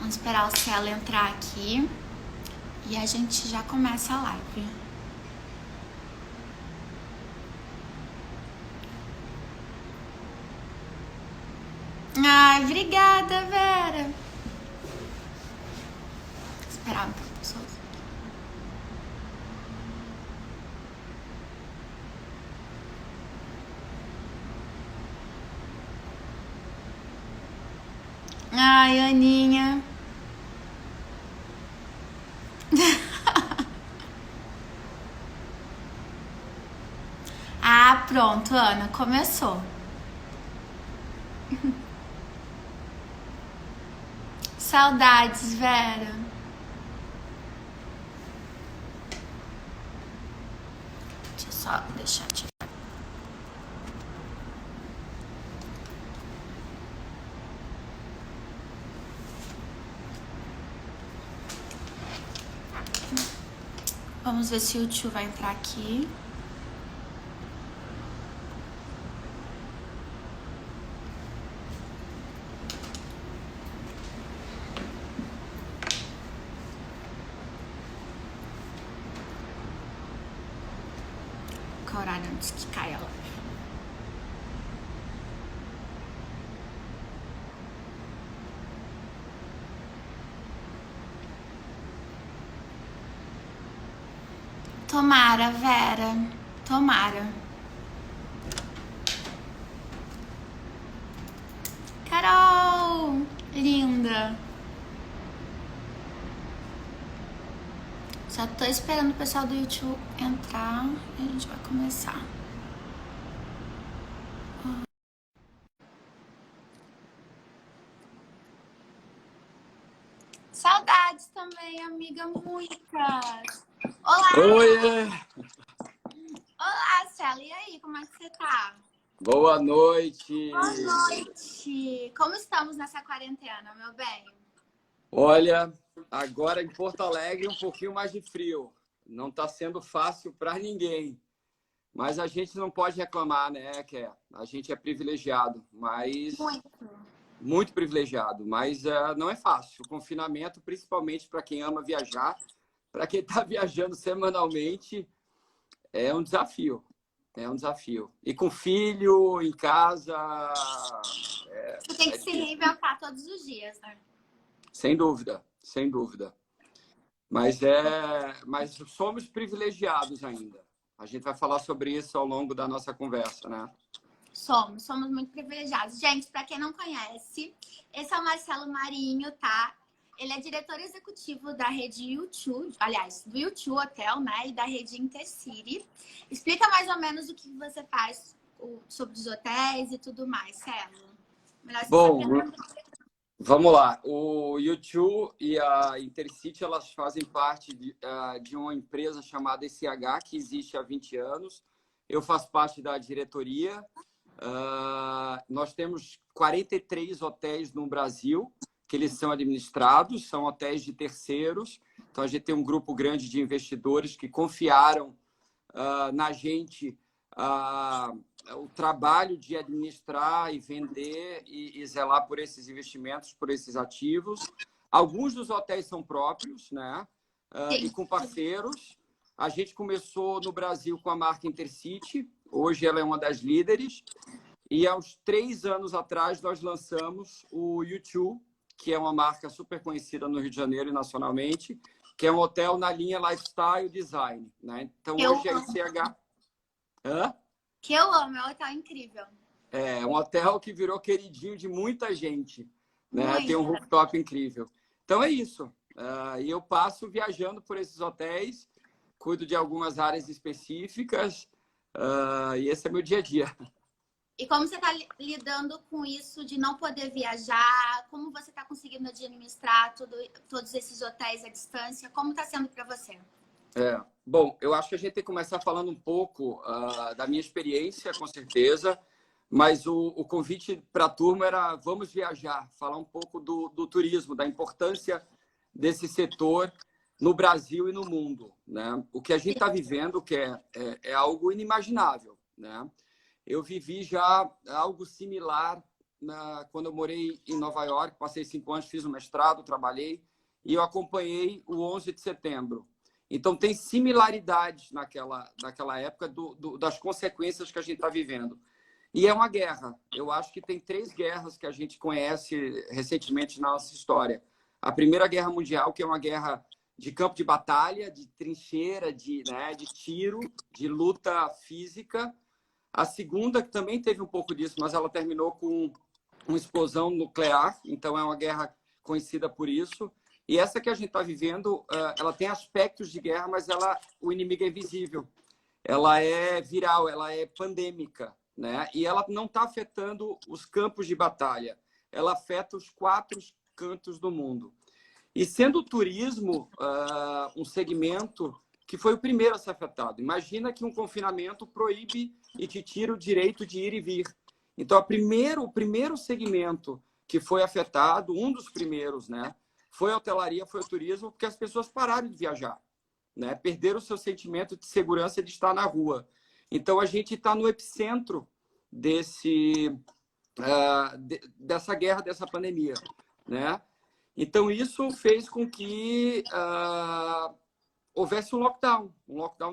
Vamos esperar o Cielo entrar aqui e a gente já começa a live. Ai, obrigada, Vera. Vou esperar um pouco, pessoal. Ai, Aninha. Ah, pronto, Ana, começou. Saudades, Vera. Deixa eu só deixar tirar. Vamos ver se o tio vai entrar aqui. Qual horário antes que caia a live? Tomara, Vera. Tomara. Carol! Linda. Já tô esperando o pessoal do YouTube entrar e a gente vai começar. Saudades também, amiga, muitas. Olá! Oi! Olá, Cela. E aí, como é que você tá? Boa noite! Boa noite! Como estamos nessa quarentena, meu bem? Olha, agora em Porto Alegre um pouquinho mais de frio. Não está sendo fácil para ninguém. Mas a gente não pode reclamar, né, Ké? A gente é privilegiado, mas... Muito privilegiado, mas não é fácil. O confinamento, principalmente para quem ama viajar, para quem está viajando semanalmente, é um desafio. É um desafio. E com filho, em casa... Você tem que se reinventar todos os dias, né? Sem dúvida, sem dúvida. Mas somos privilegiados ainda. A gente vai falar sobre isso ao longo da nossa conversa, né? Somos muito privilegiados. Gente, para quem não conhece, esse é o Marcelo Marinho, tá? Ele é diretor executivo da rede YouTube, aliás, do YouTube Hotel, né? E da rede Intercity. Explica mais ou menos o que você faz sobre os hotéis e tudo mais, Celo. Bom, vamos lá. O YouTube e a Intercity, elas fazem parte de uma empresa chamada SH, que existe há 20 anos. Eu faço parte da diretoria. Nós temos 43 hotéis no Brasil, que eles são administrados, são hotéis de terceiros. Então, a gente tem um grupo grande de investidores que confiaram na gente o trabalho de administrar e vender e zelar por esses investimentos, por esses ativos. Alguns dos hotéis são próprios, né? E com parceiros. A gente começou no Brasil com a marca Intercity. Hoje ela é uma das líderes. E há uns 3 anos atrás nós lançamos o YouTube, que é uma marca super conhecida no Rio de Janeiro e nacionalmente, que é um hotel na linha Lifestyle Design, né? Então hoje é ICH... Hã? Que eu amo, é um hotel incrível. É um hotel que virou queridinho de muita gente, né? Tem um rooftop incrível. Então é isso. E eu passo viajando por esses hotéis, cuido de algumas áreas específicas, e esse é meu dia a dia. E como você está lidando com isso de não poder viajar? Como você está conseguindo administrar todos esses hotéis à distância? Como está sendo para você? Bom, eu acho que a gente tem que começar falando um pouco da minha experiência, com certeza, mas o convite para a turma era vamos viajar, falar um pouco do turismo, da importância desse setor no Brasil e no mundo, né? O que a gente está vivendo que é algo inimaginável, né? Eu vivi já algo similar quando eu morei em Nova York, passei 5 anos, fiz um mestrado, trabalhei, e eu acompanhei o 11 de setembro. Então, tem similaridades naquela época das consequências que a gente está vivendo. E é uma guerra. Eu acho que tem 3 guerras que a gente conhece recentemente na nossa história. A Primeira Guerra Mundial, que é uma guerra de campo de batalha, de trincheira, de tiro, de luta física. A segunda, que também teve um pouco disso, mas ela terminou com uma explosão nuclear. Então, é uma guerra conhecida por isso. E essa que a gente está vivendo, ela tem aspectos de guerra, mas o inimigo é invisível. Ela é viral, ela é pandêmica, né? E ela não está afetando os campos de batalha. Ela afeta os 4 cantos do mundo. E sendo o turismo um segmento que foi o primeiro a ser afetado. Imagina que um confinamento proíbe e te tira o direito de ir e vir. Então, o primeiro segmento que foi afetado, um dos primeiros, né? Foi a hotelaria, foi o turismo, porque as pessoas pararam de viajar, né? Perderam o seu sentimento de segurança de estar na rua. Então, a gente está no epicentro dessa guerra, dessa pandemia, né? Então, isso fez com que houvesse um lockdown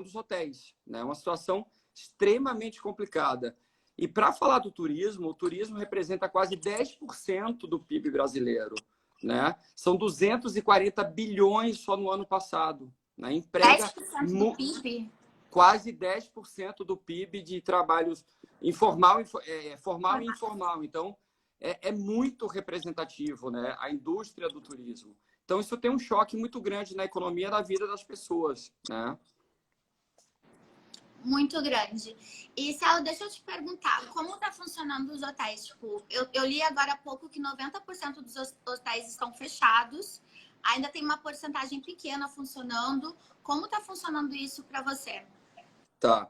dos hotéis, né? Uma situação extremamente complicada. E para falar do turismo, o turismo representa quase 10% do PIB brasileiro, né? São 240 bilhões só no ano passado, né? Emprega 10% do PIB? Quase 10% do PIB de trabalhos formal e informal. Então, é muito representativo, né? A indústria do turismo. Então, isso tem um choque muito grande na economia, na vida das pessoas, né? Muito grande. E, Celo, deixa eu te perguntar, como está funcionando os hotéis? Tipo, eu li agora há pouco que 90% dos hotéis estão fechados, ainda tem uma porcentagem pequena funcionando. Como está funcionando isso para você? Tá.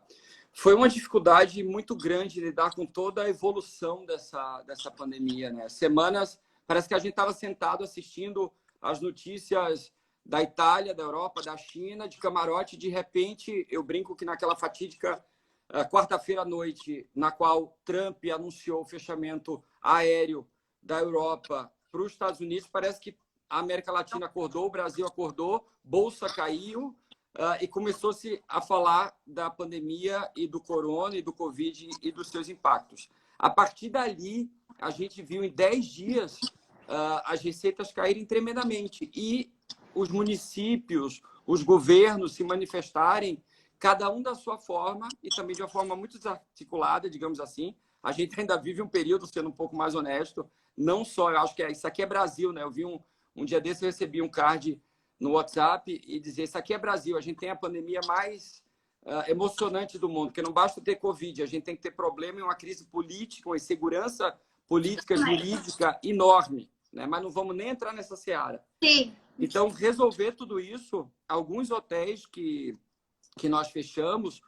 Foi uma dificuldade muito grande lidar com toda a evolução dessa pandemia, né? Semanas, parece que a gente estava sentado assistindo as notícias da Itália, da Europa, da China, de camarote. De repente, eu brinco que naquela fatídica quarta-feira à noite, na qual Trump anunciou o fechamento aéreo da Europa para os Estados Unidos, parece que a América Latina acordou, o Brasil acordou, bolsa caiu, e começou-se a falar da pandemia e do corona e do Covid e dos seus impactos. A partir dali, a gente viu em 10 dias as receitas caírem tremendamente e os municípios, os governos se manifestarem, cada um da sua forma e também de uma forma muito desarticulada, digamos assim. A gente ainda vive um período, sendo um pouco mais honesto, não só, eu acho que isso aqui é Brasil, né? Eu vi um dia desse, eu recebi um card no WhatsApp e dizer, isso aqui é Brasil, a gente tem a pandemia mais emocionante do mundo, porque não basta ter Covid, a gente tem que ter problema e uma crise política, uma insegurança política, jurídica enorme, né? Mas não vamos nem entrar nessa seara. Sim. Então, resolver tudo isso, alguns hotéis que nós fechamos,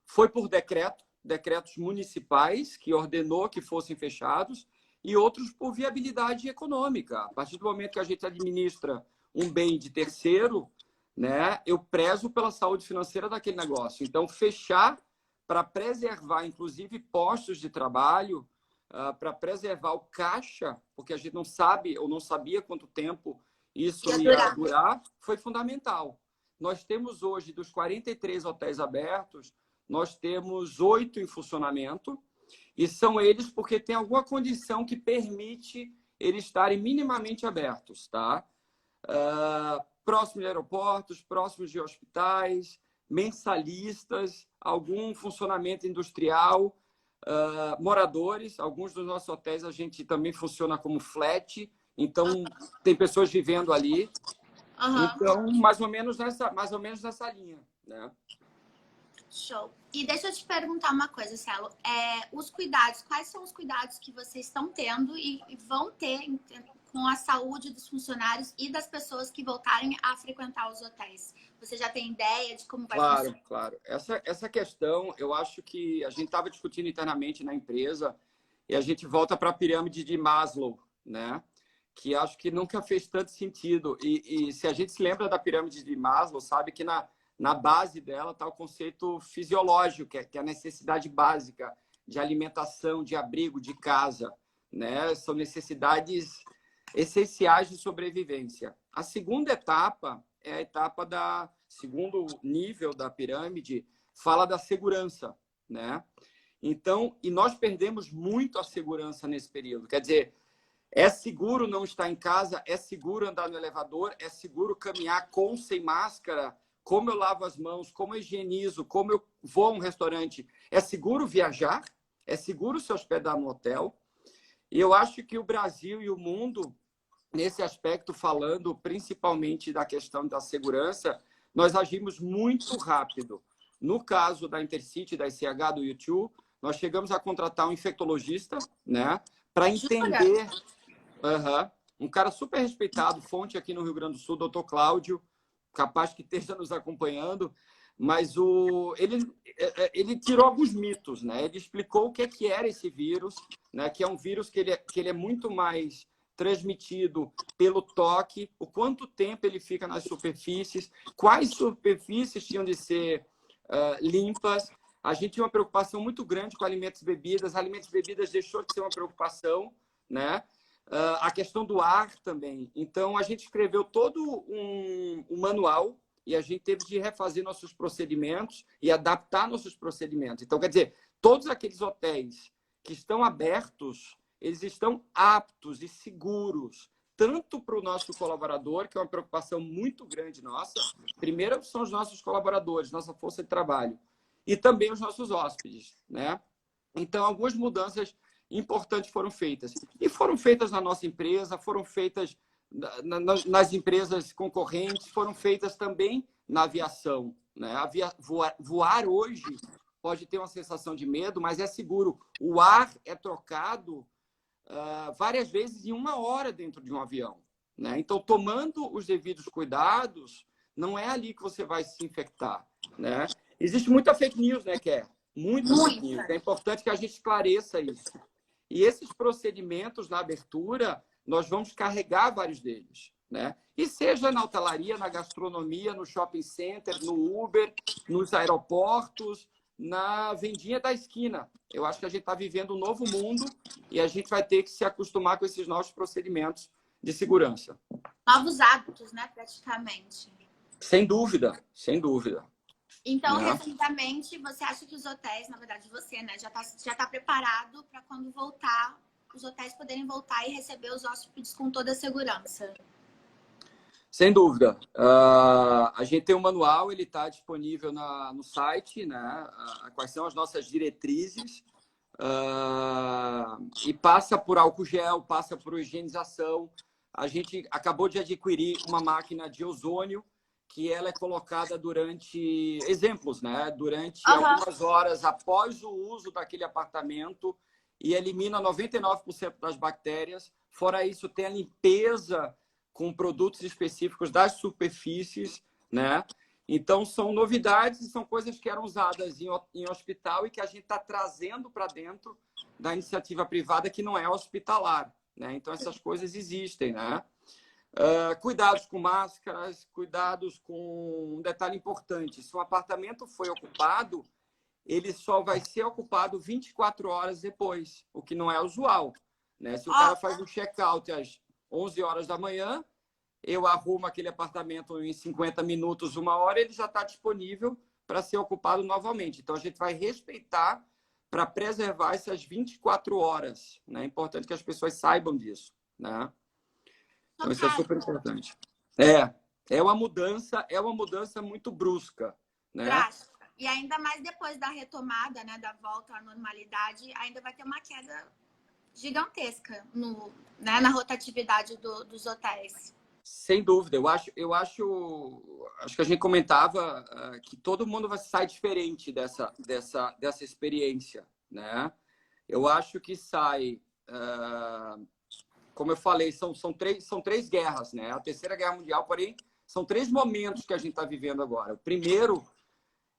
foi por decretos municipais, que ordenou que fossem fechados, e outros por viabilidade econômica. A partir do momento que a gente administra um bem de terceiro, né, eu prezo pela saúde financeira daquele negócio. Então, fechar para preservar, inclusive, postos de trabalho, para preservar o caixa, porque a gente não sabe ou não sabia quanto tempo isso ia durar, foi fundamental. Nós temos hoje, dos 43 hotéis abertos, nós temos 8 em funcionamento, e são eles porque tem alguma condição que permite eles estarem minimamente abertos, tá? Próximos de aeroportos, próximos de hospitais, mensalistas, algum funcionamento industrial, moradores. Alguns dos nossos hotéis a gente também funciona como flat, então tem pessoas vivendo ali. Então, mais ou menos nessa linha, né? Show. E deixa eu te perguntar uma coisa, Celo. Os cuidados, quais são os cuidados que vocês estão tendo e vão ter com a saúde dos funcionários e das pessoas que voltarem a frequentar os hotéis? Você já tem ideia de como vai funcionar? Claro. Essa questão, eu acho que a gente estava discutindo internamente na empresa e a gente volta para a pirâmide de Maslow, né? Que acho que nunca fez tanto sentido. E se a gente se lembra da pirâmide de Maslow, sabe que na base dela está o conceito fisiológico, que é a necessidade básica de alimentação, de abrigo, de casa, né? São necessidades essenciais de sobrevivência. A segunda etapa é a etapa da segundo nível da pirâmide, fala da segurança, né? Então, e nós perdemos muito a segurança nesse período. Quer dizer, é seguro não estar em casa, é seguro andar no elevador, é seguro caminhar com ou sem máscara, como eu lavo as mãos, como eu higienizo, como eu vou a um restaurante. É seguro viajar, é seguro se hospedar no hotel. E eu acho que o Brasil e o mundo, nesse aspecto, falando principalmente da questão da segurança, nós agimos muito rápido. No caso da Intercity, da ICH, do YouTube, nós chegamos a contratar um infectologista, né, para entender. Um cara super respeitado, fonte aqui no Rio Grande do Sul, doutor Cláudio, capaz que esteja nos acompanhando, mas ele tirou alguns mitos, né? Ele explicou o que era esse vírus, né? Que é um vírus que ele é muito mais transmitido pelo toque, o quanto tempo ele fica nas superfícies, quais superfícies tinham de ser limpas. A gente tinha uma preocupação muito grande com alimentos e bebidas. Alimentos e bebidas deixou de ser uma preocupação, né? A questão do ar também. Então, a gente escreveu todo um manual e a gente teve de refazer nossos procedimentos e adaptar nossos procedimentos. Então, quer dizer, todos aqueles hotéis que estão abertos, eles estão aptos e seguros, tanto para o nosso colaborador, que é uma preocupação muito grande nossa. Primeiro são os nossos colaboradores, nossa força de trabalho, e também os nossos hóspedes, né? Então, algumas mudanças importantes foram feitas. E foram feitas na nossa empresa, foram feitas nas empresas concorrentes, foram feitas também na aviação, né? Voar hoje pode ter uma sensação de medo, mas é seguro. O ar é trocado várias vezes em 1 hora dentro de um avião, né? Então, tomando os devidos cuidados, não é ali que você vai se infectar, né? Existe muita fake news, né, Ké? Muita fake news. É importante que a gente esclareça isso. E esses procedimentos na abertura, nós vamos carregar vários deles, né? E seja na hotelaria, na gastronomia, no shopping center, no Uber, nos aeroportos, na vendinha da esquina. Eu acho que a gente está vivendo um novo mundo e a gente vai ter que se acostumar com esses novos procedimentos de segurança. Novos hábitos, né, praticamente. Sem dúvida, sem dúvida. Então, resumidamente, você acha que os hotéis, na verdade você, né, já tá preparado para quando voltar, os hotéis poderem voltar e receber os hóspedes com toda a segurança? Sem dúvida. A gente tem um manual, ele está disponível no site, né? Quais são as nossas diretrizes. E passa por álcool gel, passa por higienização. A gente acabou de adquirir uma máquina de ozônio, que ela é colocada durante exemplos, né? Durante algumas horas após o uso daquele apartamento e elimina 99% das bactérias. Fora isso, tem a limpeza com produtos específicos das superfícies, né? Então, são novidades e são coisas que eram usadas em hospital e que a gente está trazendo para dentro da iniciativa privada que não é hospitalar, né? Então, essas coisas existem, né? Cuidados com máscaras, cuidados com um detalhe importante. Se o apartamento foi ocupado, ele só vai ser ocupado 24 horas depois, o que não é usual, né? Se o cara faz um check-out às 11 horas da manhã, eu arrumo aquele apartamento em 50 minutos, 1 hora, ele já está disponível para ser ocupado novamente. Então, a gente vai respeitar para preservar essas 24 horas, né? É importante que as pessoas saibam disso, né? Então, isso é super importante. É uma mudança muito brusca, né? Drástica. E ainda mais depois da retomada, né, da volta à normalidade, ainda vai ter uma queda gigantesca na rotatividade dos hotéis. Sem dúvida. Eu acho que a gente comentava que todo mundo vai sair diferente dessa experiência, né? Eu acho que sai... como eu falei, são três guerras, né? A Terceira Guerra Mundial, porém, são 3 momentos que a gente está vivendo agora. O primeiro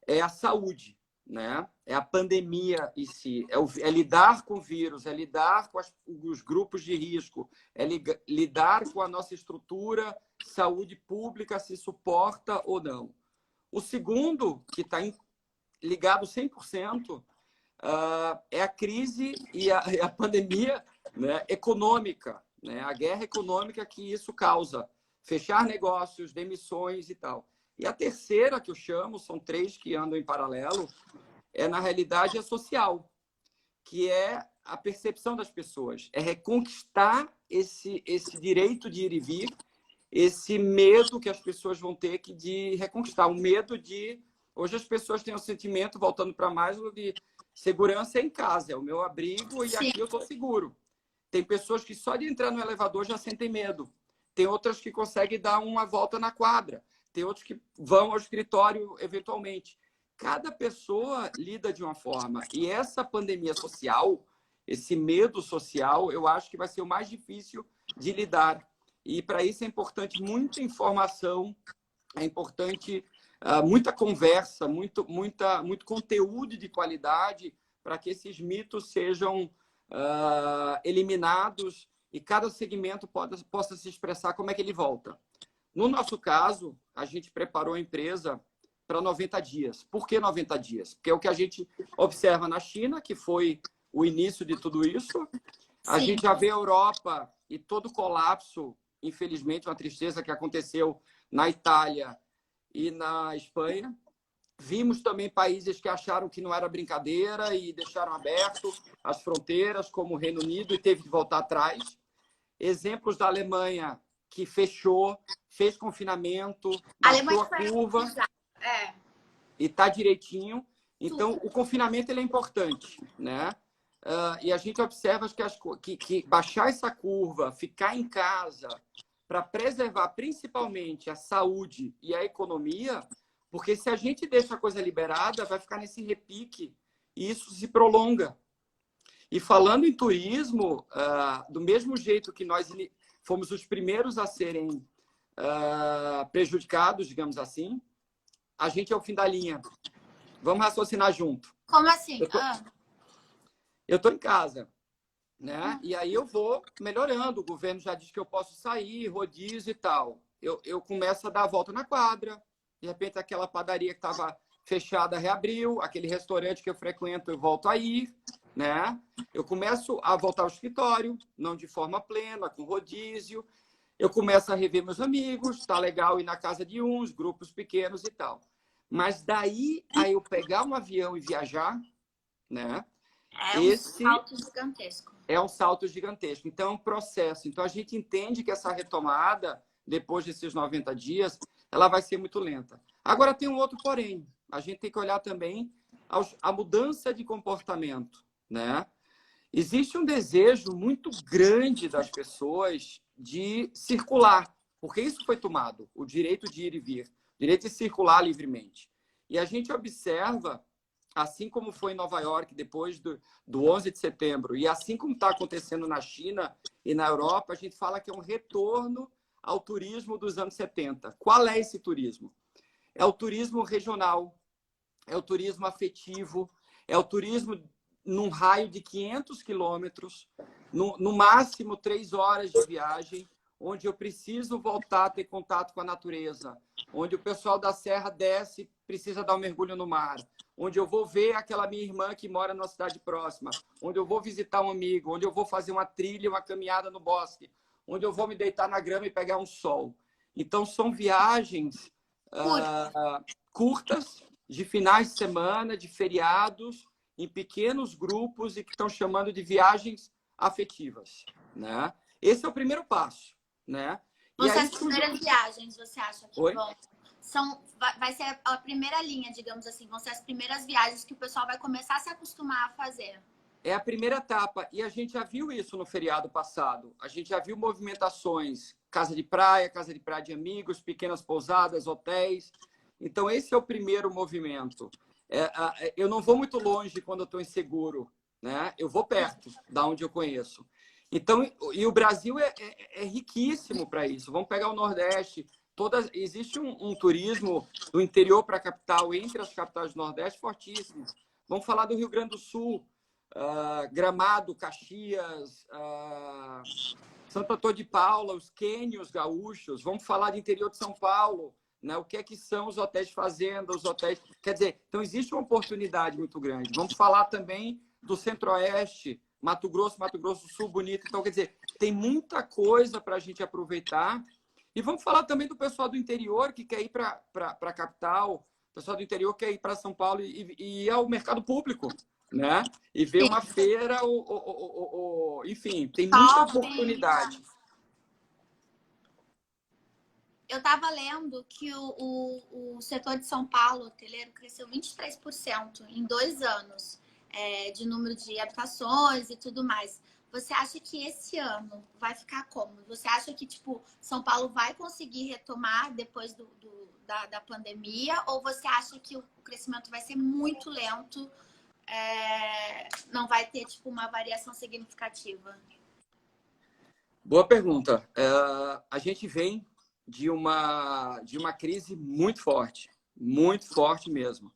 é a saúde, né? É a pandemia em si, é lidar com o vírus, é lidar com os grupos de risco, é lidar com a nossa estrutura, saúde pública, se suporta ou não. O segundo, que está ligado 100%, é a crise e a pandemia né, econômica, né, a guerra econômica que isso causa, fechar negócios, demissões e tal. E a terceira que eu chamo, são três que andam em paralelo, na realidade, é social, que é a percepção das pessoas, é reconquistar esse direito de ir e vir, esse medo que as pessoas vão ter de reconquistar, o medo de... Hoje as pessoas têm um sentimento, voltando para mais, de segurança em casa, é o meu abrigo e Sim. aqui eu estou seguro. Tem pessoas que só de entrar no elevador já sentem medo. Tem outras que conseguem dar uma volta na quadra. Tem outros que vão ao escritório eventualmente. Cada pessoa lida de uma forma. E essa pandemia social, esse medo social, eu acho que vai ser o mais difícil de lidar. E para isso é importante muita informação, é importante muita conversa, muito conteúdo de qualidade para que esses mitos sejam eliminados e cada segmento possa se expressar como é que ele volta. No nosso caso, a gente preparou a empresa para 90 dias. Por que 90 dias? Porque é o que a gente observa na China, que foi o início de tudo isso. A Sim. gente já vê a Europa e todo o colapso, infelizmente, uma tristeza que aconteceu na Itália e na Espanha. Vimos também países que acharam que não era brincadeira e deixaram aberto as fronteiras, como o Reino Unido, e teve que voltar atrás. Exemplos da Alemanha, que fechou, fez confinamento, baixou a curva e está direitinho. Então, o confinamento ele é importante, né? E a gente observa que baixar essa curva, ficar em casa, para preservar principalmente a saúde e a economia, porque se a gente deixa a coisa liberada, vai ficar nesse repique e isso se prolonga. E falando em turismo, do mesmo jeito que nós fomos os primeiros a serem prejudicados, digamos assim, a gente é o fim da linha. Vamos raciocinar junto. Como assim? Eu estou em casa, né? E aí eu vou melhorando. O governo já diz que eu posso sair, rodízio e tal. Eu começo a dar a volta na quadra. De repente, aquela padaria que estava fechada reabriu. Aquele restaurante que eu frequento, eu volto a ir, né? Eu começo a voltar ao escritório, não de forma plena, com rodízio. Eu começo a rever meus amigos. Tá legal ir na casa de uns, grupos pequenos e tal. Mas daí, aí eu pegar um avião e viajar, né? Salto gigantesco. É um salto gigantesco. Então, é um processo. Então, a gente entende que essa retomada, depois desses 90 dias, ela vai ser muito lenta. Agora, tem um outro porém. A gente tem que olhar também a mudança de comportamento, né? Existe um desejo muito grande das pessoas de circular, porque isso foi tomado, o direito de ir e vir, o direito de circular livremente. E a gente observa, assim como foi em Nova York depois do 11 de setembro, e assim como está acontecendo na China e na Europa, a gente fala que é um retorno ao turismo dos anos 70. Qual é esse turismo? É o turismo regional, é o turismo afetivo, é o turismo num raio de 500 quilômetros, no máximo 3 horas de viagem, onde eu preciso voltar a ter contato com a natureza, onde o pessoal da serra desce, precisa dar um mergulho no mar, onde eu vou ver aquela minha irmã que mora numa cidade próxima, onde eu vou visitar um amigo, onde eu vou fazer uma trilha, uma caminhada no bosque, onde eu vou me deitar na grama e pegar um sol. Então, são viagens curtas, de finais de semana, de feriados, em pequenos grupos e que estão chamando de viagens afetivas, né? Esse é o primeiro passo, né? Vão ser as primeiras viagens, você acha que Oi? vão? Vai ser a primeira linha, digamos assim. Vão ser as primeiras viagens que o pessoal vai começar a se acostumar a fazer. É a primeira etapa. E a gente já viu isso no feriado passado. A gente já viu movimentações, casa de praia de amigos, pequenas pousadas, hotéis. Então, esse é o primeiro movimento. Eu não vou muito longe quando eu estou inseguro, né? Eu vou perto, da onde eu conheço. Então, e o Brasil é riquíssimo para isso. Vamos pegar o Nordeste. Existe um turismo do interior para a capital, entre as capitais do Nordeste, fortíssimo. Vamos falar do Rio Grande do Sul, Gramado, Caxias, Santo Antônio de Paula, os quênios gaúchos. Vamos falar do interior de São Paulo, né? O que é que são os hotéis de fazenda, os hotéis... Quer dizer, então existe uma oportunidade muito grande. Vamos falar também do Centro-Oeste, Mato Grosso do Sul, bonito. Então, quer dizer, tem muita coisa para a gente aproveitar. E vamos falar também do pessoal do interior que quer ir para a capital, o pessoal do interior quer ir para São Paulo e ir ao mercado público, né? E ver uma feira, enfim, tem muita oportunidade. Eu estava lendo que o setor de São Paulo, hoteleiro, cresceu 23% em 2 anos, de número de habitações e tudo mais. Você acha que esse ano vai ficar como? Você acha que, tipo, São Paulo vai conseguir retomar depois da pandemia? Ou você acha que o crescimento vai ser muito lento, não vai ter, tipo, uma variação significativa? Boa pergunta. A gente vem de uma crise muito forte mesmo.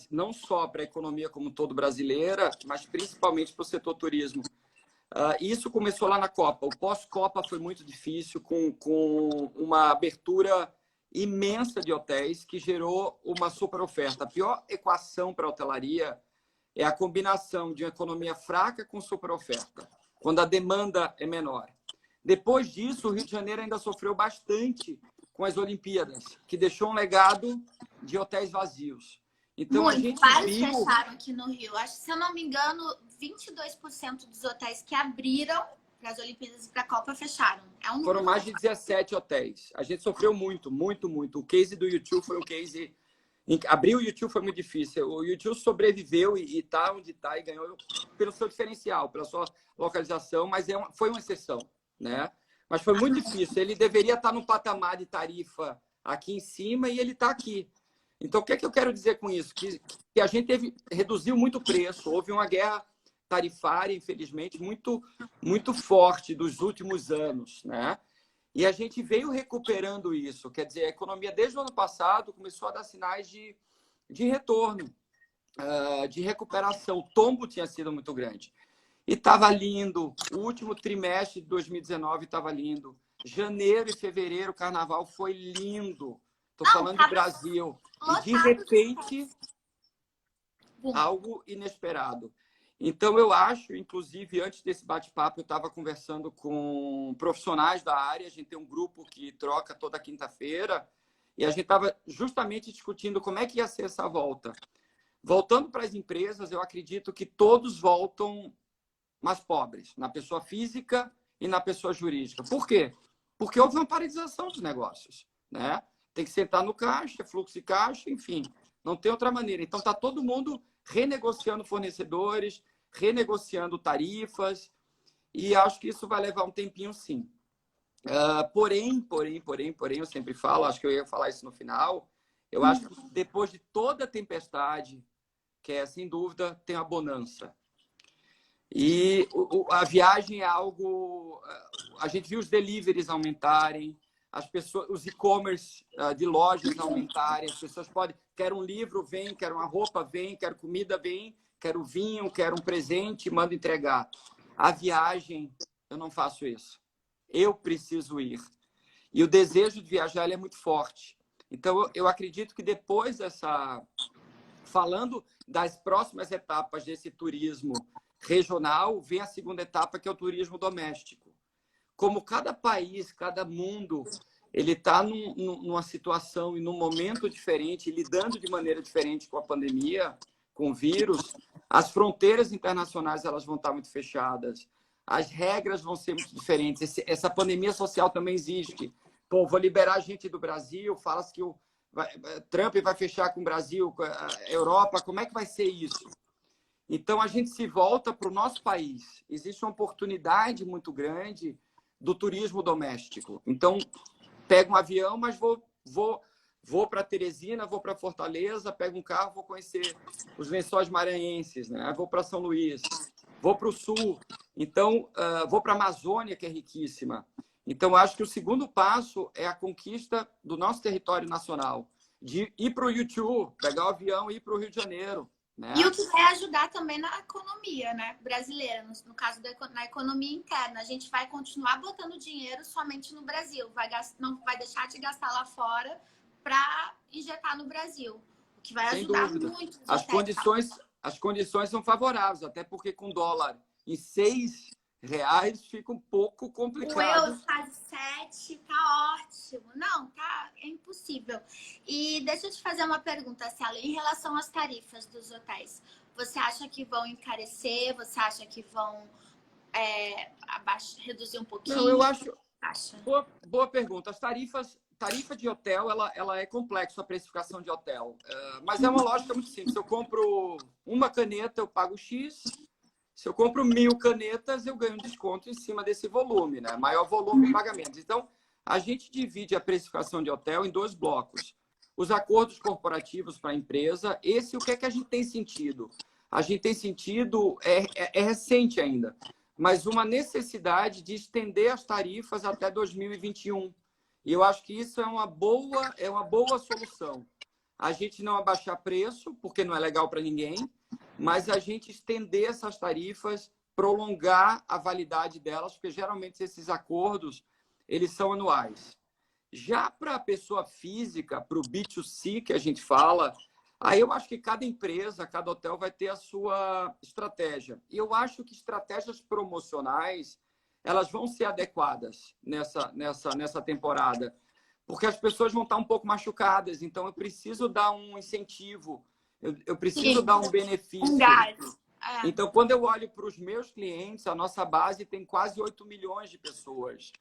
Não só para a economia como todo brasileira, mas principalmente para o setor turismo. Isso começou lá na Copa. O pós-Copa foi muito difícil, com uma abertura imensa de hotéis que gerou uma super oferta. A pior equação para a hotelaria é a combinação de uma economia fraca com super oferta, quando a demanda é menor. Depois disso, o Rio de Janeiro ainda sofreu bastante com as Olimpíadas, que deixou um legado de hotéis vazios. Então, a gente vários viu... fecharam aqui no Rio. Acho que, se eu não me engano, 22% dos hotéis que abriram para as Olimpíadas e para a Copa fecharam. Foram mais de 17 hotéis. A gente sofreu muito. O case do YouTube foi um case... Abrir o YouTube foi muito difícil. O YouTube sobreviveu e está onde está e ganhou pelo seu diferencial, pela sua localização, mas foi uma exceção, né? Mas foi muito difícil. Ele deveria estar no patamar de tarifa aqui em cima e ele está aqui. Então, o que é que eu quero dizer com isso? Que a gente reduziu muito o preço. Houve uma guerra tarifária, infelizmente, muito, muito forte dos últimos anos, né? E a gente veio recuperando isso. Quer dizer, a economia, desde o ano passado, começou a dar sinais de retorno, de recuperação. O tombo tinha sido muito grande. E estava lindo. O último trimestre de 2019 estava lindo. Janeiro e fevereiro, o carnaval foi lindo. Estou falando do Brasil. E, de repente, algo inesperado. Então, eu acho, inclusive, antes desse bate-papo, eu estava conversando com profissionais da área. A gente tem um grupo que troca toda quinta-feira. E a gente estava justamente discutindo como é que ia ser essa volta. Voltando para as empresas, eu acredito que todos voltam mais pobres, na pessoa física e na pessoa jurídica. Por quê? Porque houve uma paralisação dos negócios, né? Tem que sentar no caixa, fluxo de caixa, enfim. Não tem outra maneira. Então, está todo mundo renegociando fornecedores, renegociando tarifas, e acho que isso vai levar um tempinho, sim. Porém, eu sempre falo, acho que eu ia falar isso no final, eu acho que depois de toda a tempestade, que é, sem dúvida, tem a bonança. E a viagem é algo... A gente viu os deliveries aumentarem, as pessoas, os e-commerce de lojas aumentarem, as pessoas podem... Quero um livro, vem. Quero uma roupa, vem. Quero comida, vem. Quero vinho, quero um presente, mando entregar. A viagem, eu não faço isso. Eu preciso ir. E o desejo de viajar ele é muito forte. Então, eu acredito que depois dessa... Falando das próximas etapas desse turismo regional, vem a segunda etapa, que é o turismo doméstico. Como cada país, cada mundo, ele está numa situação e num momento diferente, lidando de maneira diferente com a pandemia, com o vírus, as fronteiras internacionais elas vão estar muito fechadas, as regras vão ser muito diferentes. Essa pandemia social também existe. Pô, vou liberar gente do Brasil, fala-se que o Trump vai fechar com o Brasil, com a Europa, como é que vai ser isso? Então, a gente se volta para o nosso país. Existe uma oportunidade muito grande do turismo doméstico. Então, pego um avião, mas vou para Teresina, vou para Fortaleza, pego um carro, vou conhecer os Lençóis Maranhenses, né? Vou para São Luís, vou para o Sul. Então, vou para a Amazônia, que é riquíssima. Então, acho que o segundo passo é a conquista do nosso território nacional, de ir para o YouTube, pegar o avião e ir para o Rio de Janeiro. Né? E o que vai ajudar também na economia, né, brasileira, no caso na economia interna. A gente vai continuar botando dinheiro somente no Brasil, não vai deixar de gastar lá fora para injetar no Brasil, o que vai ajudar muito. as condições são favoráveis, até porque com dólar em R$ 6 fica um pouco O complicado. euro quase 7, tá ótimo. Não, tá, é impossível. E deixa eu te fazer uma pergunta, Celo, em relação às tarifas dos hotéis. Você acha que vão encarecer? Você acha que vão reduzir um Não, eu pouquinho? acho. Acha? Boa pergunta. Tarifa de hotel, ela é complexa, a precificação de hotel. Mas é uma lógica muito simples. Se eu compro uma caneta, eu pago X. Se eu compro 1.000 canetas, eu ganho um desconto em cima desse volume, né? Maior volume de pagamentos. Então, a gente divide a precificação de hotel em 2 blocos. Os acordos corporativos para a empresa, o que é que a gente tem sentido? A gente tem sentido, é recente ainda, mas uma necessidade de estender as tarifas até 2021. E eu acho que isso é uma boa solução. A gente não abaixar preço, porque não é legal para ninguém, mas a gente estender essas tarifas, prolongar a validade delas, porque geralmente esses acordos, eles são anuais. Já para a pessoa física, para o B2C que a gente fala, aí eu acho que cada empresa, cada hotel vai ter a sua estratégia. E eu acho que estratégias promocionais, elas vão ser adequadas nessa temporada, porque as pessoas vão estar um pouco machucadas, então eu preciso dar um incentivo, eu preciso Sim, dar um um benefício. gás. Então, quando eu olho para os meus clientes, a nossa base tem quase 8 milhões de pessoas.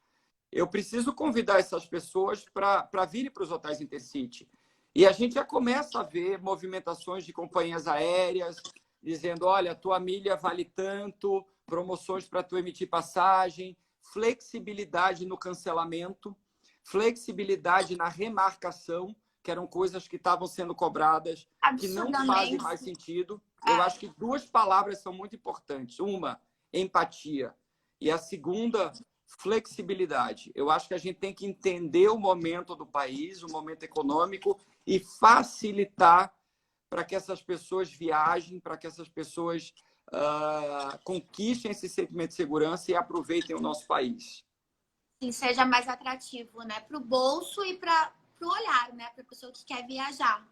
Eu preciso convidar essas pessoas para virem para os hotéis Intercity. E a gente já começa a ver movimentações de companhias aéreas dizendo, olha, tua milha vale tanto, promoções para tu emitir passagem, flexibilidade no cancelamento, flexibilidade na remarcação, que eram coisas que estavam sendo cobradas, que não fazem mais sentido. Eu acho que 2 palavras são muito importantes. Uma, empatia. E a segunda, flexibilidade. Eu acho que a gente tem que entender o momento do país, o momento econômico e facilitar para que essas pessoas viajem, para que essas pessoas conquistem esse sentimento de segurança e aproveitem o nosso país. Sim, seja mais atrativo, né? Para o bolso e para o olhar, né? Para a pessoa que quer viajar.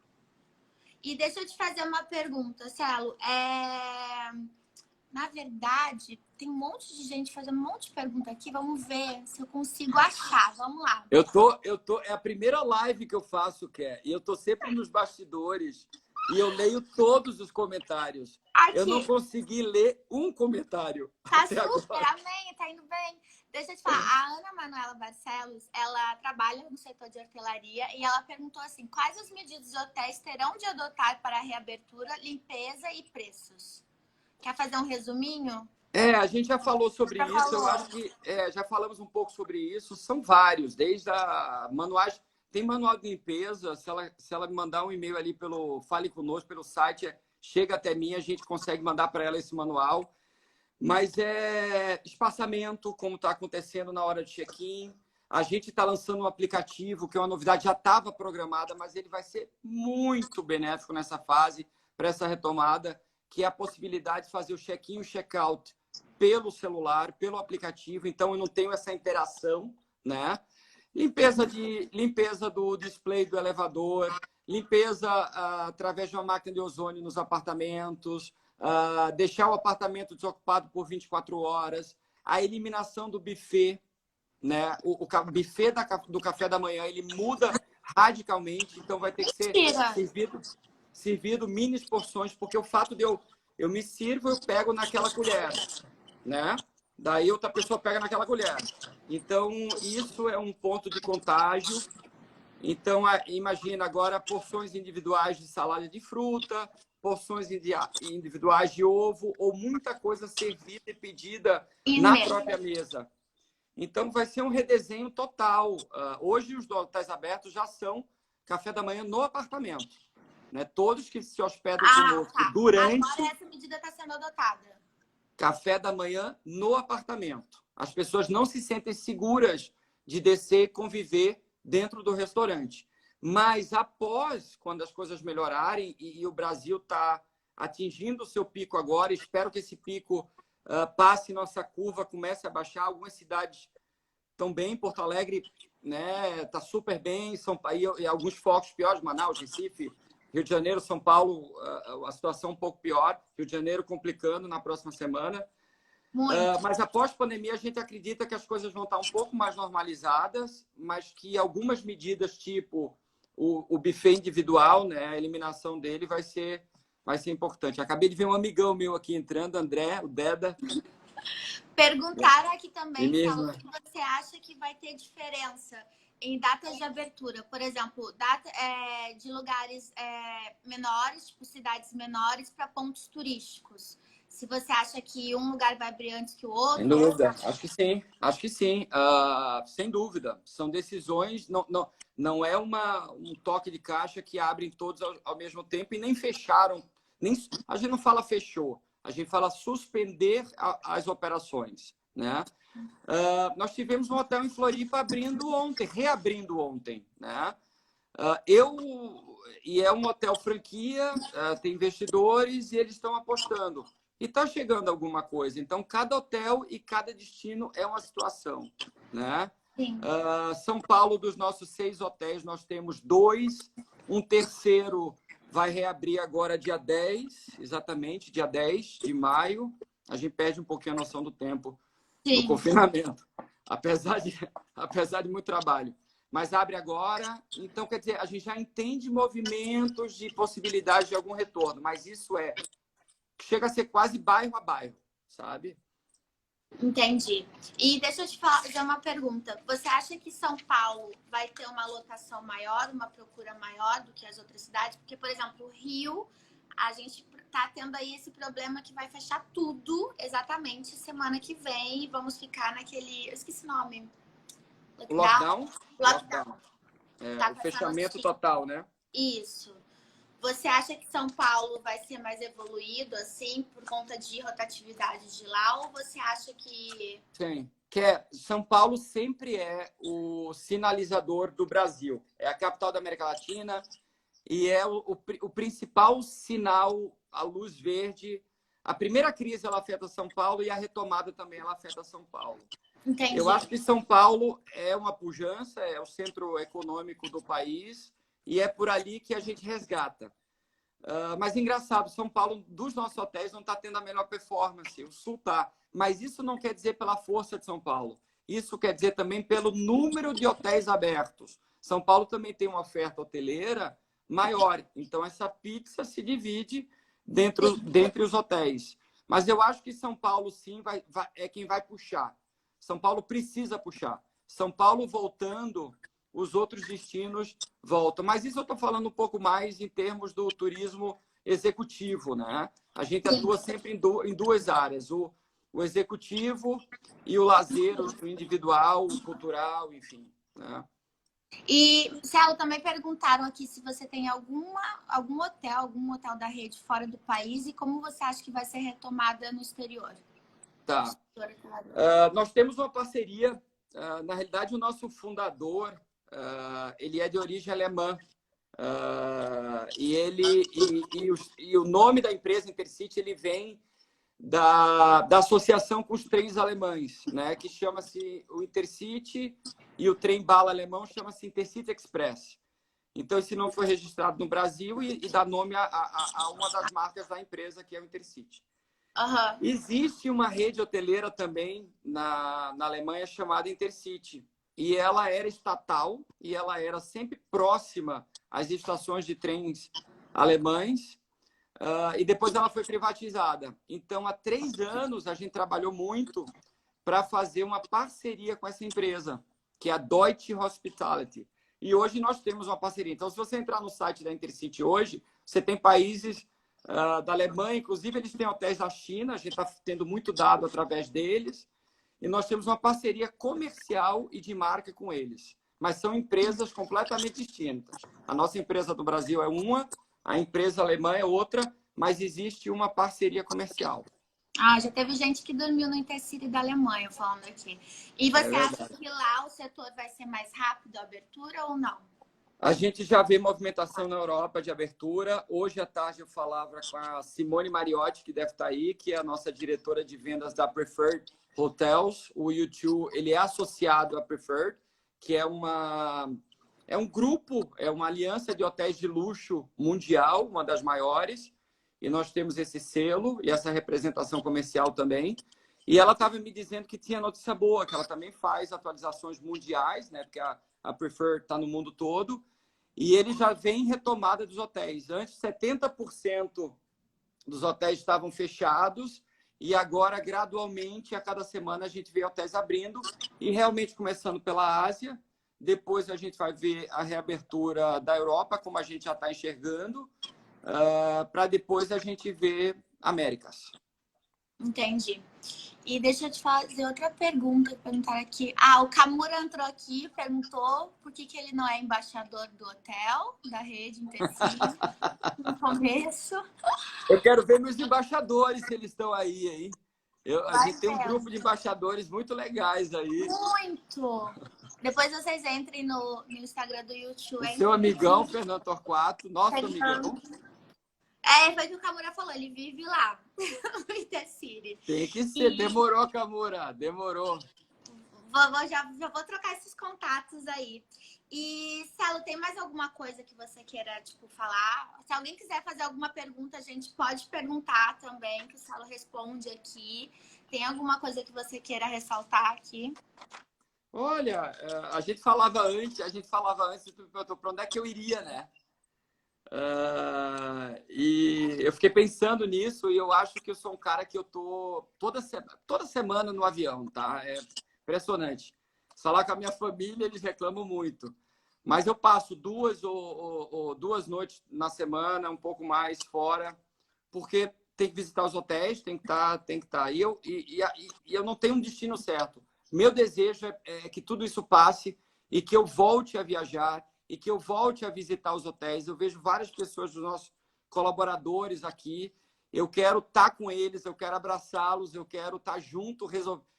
E deixa eu te fazer uma pergunta, Celo. Na verdade, tem um monte de gente fazendo um monte de pergunta aqui. Vamos ver se eu consigo achar. Vamos lá. É a primeira live que eu faço, e eu tô sempre nos bastidores e eu leio todos os comentários. Aqui. Eu não consegui ler um comentário. Tá super, amém, tá indo bem. Deixa eu te falar, a Ana Manuela Barcelos, ela trabalha no setor de hotelaria e ela perguntou assim, quais as medidas os hotéis terão de adotar para a reabertura, limpeza e preços? Quer fazer um resuminho? A gente já falou sobre isso. Eu acho que já falamos um pouco sobre isso. São vários, desde manuais. Tem manual de limpeza. Se ela me mandar um e-mail ali Fale Conosco, pelo site, chega até mim, a gente consegue mandar para ela esse manual. Mas espaçamento, como está acontecendo na hora de check-in. A gente está lançando um aplicativo, que é uma novidade, já estava programada, mas ele vai ser muito benéfico nessa fase, para essa retomada, que é a possibilidade de fazer o check-in e o check-out pelo celular, pelo aplicativo. Então, eu não tenho essa interação, né? Limpeza do display do elevador, limpeza através de uma máquina de ozônio nos apartamentos, deixar o apartamento desocupado por 24 horas, a eliminação do buffet, né? O buffet do café da manhã, ele muda radicalmente, então vai ter que ser servido mini porções, porque o fato de eu me sirvo, eu pego naquela colher, né? Daí outra pessoa pega naquela colher. Então, isso é um ponto de contágio. Então, imagina agora porções individuais de salada de fruta, porções individuais de ovo, ou muita coisa servida e pedida na própria mesa. Então, vai ser um redesenho total. Hoje, os hotéis abertos já são café da manhã no apartamento. Né? Todos que se hospedam conosco durante... Agora essa medida está sendo adotada. Café da manhã no apartamento. As pessoas não se sentem seguras de descer e conviver dentro do restaurante. Mas após, quando as coisas melhorarem, e o Brasil está atingindo o seu pico agora, espero que esse pico passe nossa curva, comece a baixar. Algumas cidades estão bem, Porto Alegre, né, tá super bem, e alguns focos piores, Manaus, Recife, Rio de Janeiro, São Paulo, a situação um pouco pior. Rio de Janeiro complicando na próxima semana. Mas após a pandemia, a gente acredita que as coisas vão estar um pouco mais normalizadas, mas que algumas medidas, tipo o buffet individual, né, a eliminação dele vai ser importante. Acabei de ver um amigão meu aqui entrando, André, o Deda. Perguntaram aqui também, Saulo, se você acha que vai ter diferença em datas de abertura. Por exemplo, data de lugares menores, tipo cidades menores, para pontos turísticos. Se você acha que um lugar vai abrir antes que o outro. Sem dúvida, acho que sim. Sem dúvida. São decisões, não é um toque de caixa que abrem todos ao mesmo tempo e nem fecharam. A gente não fala fechou, a gente fala suspender as operações, né? Nós tivemos um hotel em Floripa reabrindo ontem, né? E é um hotel franquia, tem investidores e eles estão apostando. E está chegando alguma coisa. Então, cada hotel e cada destino é uma situação, né? São Paulo, dos nossos 6 hotéis, nós temos 2. Um terceiro vai reabrir agora dia 10, exatamente, dia 10 de maio. A gente perde um pouquinho a noção do tempo do confinamento, apesar de muito trabalho. Mas abre agora. Então, quer dizer, a gente já entende movimentos de possibilidade de algum retorno, mas isso chega a ser quase bairro a bairro, sabe? Entendi. E deixa eu te fazer uma pergunta. Você acha que São Paulo vai ter uma lotação maior, uma procura maior do que as outras cidades? Porque, por exemplo, o Rio, a gente tá tendo aí esse problema que vai fechar tudo exatamente semana que vem. E vamos ficar naquele... Eu esqueci o nome. Lockdown. Tá O fechamento total, né? Isso. Você acha que São Paulo vai ser mais evoluído, assim, por conta de rotatividade de lá? Ou você acha que... Sim. São Paulo sempre é o sinalizador do Brasil. É a capital da América Latina e é o principal sinal, a luz verde. A primeira crise ela afeta São Paulo e a retomada também ela afeta São Paulo. Entendi. Eu acho que São Paulo é uma pujança, é o centro econômico do país e é por ali que a gente resgata. Mas engraçado, São Paulo, dos nossos hotéis, não está tendo a melhor performance. O Sul está. Mas isso não quer dizer pela força de São Paulo. Isso quer dizer também pelo número de hotéis abertos. São Paulo também tem uma oferta hoteleira maior. Então, essa pizza se divide dentre os hotéis. Mas eu acho que São Paulo, sim, é quem vai puxar. São Paulo precisa puxar. São Paulo voltando, os outros destinos voltam. Mas isso eu estou falando um pouco mais em termos do turismo executivo, né? A gente atua sempre em 2 áreas, o executivo e o lazer, o individual, o cultural, enfim, né? E, Celo, também perguntaram aqui se você tem algum hotel da rede fora do país e como você acha que vai ser retomada no exterior. Tá. Nós temos uma parceria, na realidade, o nosso fundador, ele é de origem alemã. E o nome da empresa Intercity ele vem da associação com os trens alemães, né? Que chama-se o Intercity e o trem bala alemão chama-se Intercity Express. Então, esse nome foi registrado no Brasil e dá nome a uma das marcas da empresa, que é o Intercity. Existe uma rede hoteleira também na Alemanha chamada Intercity. E ela era estatal e ela era sempre próxima às estações de trens alemães. E depois ela foi privatizada. Então, há 3 anos, a gente trabalhou muito para fazer uma parceria com essa empresa, que é a Deutsche Hospitality. E hoje nós temos uma parceria. Então, se você entrar no site da Intercity hoje, você tem países da Alemanha, inclusive eles têm hotéis da China, a gente está tendo muito dado através deles. E nós temos uma parceria comercial e de marca com eles. Mas são empresas completamente distintas. A nossa empresa do Brasil é uma, a empresa alemã é outra, mas existe uma parceria comercial. Já teve gente que dormiu no Intercity da Alemanha, falando aqui. E você acha que lá o setor vai ser mais rápido a abertura ou não? A gente já vê movimentação na Europa de abertura. Hoje à tarde eu falava com a Simone Mariotti, que deve estar aí, que é a nossa diretora de vendas da Preferred Hotels. O U2, ele é associado à Preferred, que é é um grupo, é uma aliança de hotéis de luxo mundial, uma das maiores, e nós temos esse selo e essa representação comercial também. E ela estava me dizendo que tinha notícia boa, que ela também faz atualizações mundiais, né? Porque a Prefer está no mundo todo, e ele já vem em retomada dos hotéis. Antes, 70% dos hotéis estavam fechados, e agora, gradualmente, a cada semana, a gente vê hotéis abrindo, e realmente começando pela Ásia. Depois a gente vai ver a reabertura da Europa, como a gente já está enxergando, para depois a gente ver Américas. Entendi. E deixa eu te fazer outra pergunta, perguntar aqui. Ah, o Kamura entrou aqui, perguntou por que ele não é embaixador do hotel, da rede Intercity, no começo. Eu quero ver meus embaixadores, se eles estão aí, hein? A gente tem um ver. grupo de embaixadores muito legais aí. Muito! Depois vocês entrem no Instagram do YouTube. O seu amigão, Fernando Torquato, nosso amigão. Foi o que o Kamura falou, ele vive lá, no Intercity. Tem que ser, demorou, Kamura, demorou. Já vou trocar esses contatos aí. E, Celo, tem mais alguma coisa que você queira, falar? Se alguém quiser fazer alguma pergunta, a gente pode perguntar também, que o Celo responde aqui. Tem alguma coisa que você queira ressaltar aqui? Olha, a gente falava antes, e tu perguntou para onde é que eu iria, né? E eu fiquei pensando nisso, e eu acho que eu sou um cara que eu tô toda semana no avião, tá? É impressionante. Falar com a minha família, eles reclamam muito. Mas eu passo 2 noites na semana, um pouco mais fora, porque tem que visitar os hotéis, tem que estar. E eu não tenho um destino certo. Meu desejo é que tudo isso passe e que eu volte a viajar e que eu volte a visitar os hotéis. Eu vejo várias pessoas dos nossos colaboradores aqui. Eu quero estar com eles, eu quero abraçá-los, eu quero estar junto,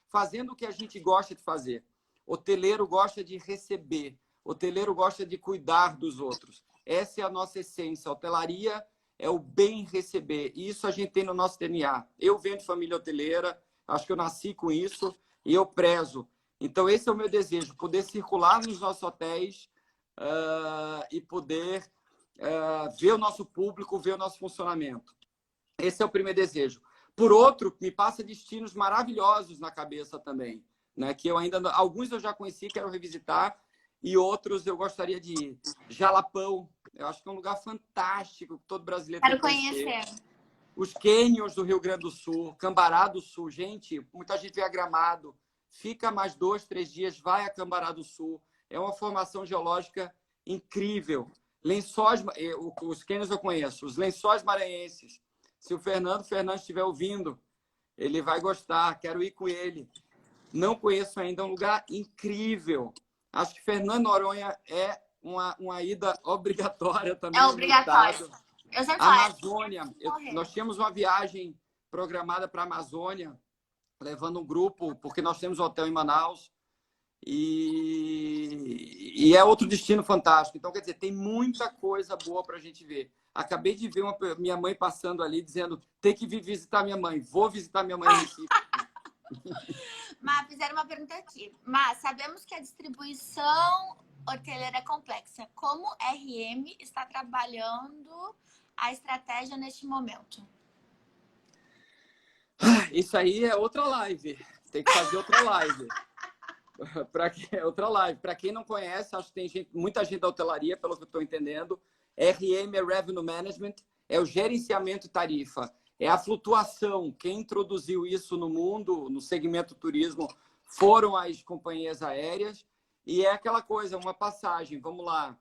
fazendo o que a gente gosta de fazer. Hoteleiro gosta de receber. Hoteleiro gosta de cuidar dos outros. Essa é a nossa essência. A hotelaria é o bem receber. E isso a gente tem no nosso DNA. Eu venho de família hoteleira, acho que eu nasci com isso e eu prezo. Então, esse é o meu desejo, poder circular nos nossos hotéis e poder ver o nosso público, ver o nosso funcionamento. Esse é o primeiro desejo. Por outro, me passa destinos maravilhosos na cabeça também, né? Que eu ainda, alguns eu já conheci, quero revisitar, e outros eu gostaria de ir. Jalapão, eu acho que é um lugar fantástico que todo brasileiro tem que conhecer. Os cânions do Rio Grande do Sul, Cambará do Sul, gente, muita gente vê a Gramado, fica mais 2, 3 dias, vai a Cambará do Sul. É uma formação geológica incrível. Lençóis, os cânions eu conheço, os Lençóis Maranhenses. Se o Fernando estiver ouvindo, ele vai gostar, quero ir com ele. Não conheço ainda, é um lugar incrível. Acho que Fernando Noronha é uma ida obrigatória também. É obrigatório. Eu já Amazônia. Nós tínhamos uma viagem programada para a Amazônia, levando um grupo, porque nós temos um hotel em Manaus. E é outro destino fantástico. Então, quer dizer, tem muita coisa boa para a gente ver. Acabei de ver minha mãe passando ali, dizendo, tem que vir visitar minha mãe. Vou visitar minha mãe em Recife. Mas fizeram uma pergunta aqui. Mas sabemos que a distribuição hoteleira é complexa. Como RM está trabalhando a estratégia neste momento? Isso aí é outra live. Tem que fazer outra live. Outra live. Para quem não conhece, acho que tem muita gente da hotelaria, pelo que eu estou entendendo. RM é Revenue Management, é o gerenciamento de tarifa. É a flutuação. Quem introduziu isso no mundo, no segmento turismo, foram as companhias aéreas. E é aquela coisa, uma passagem. Vamos lá.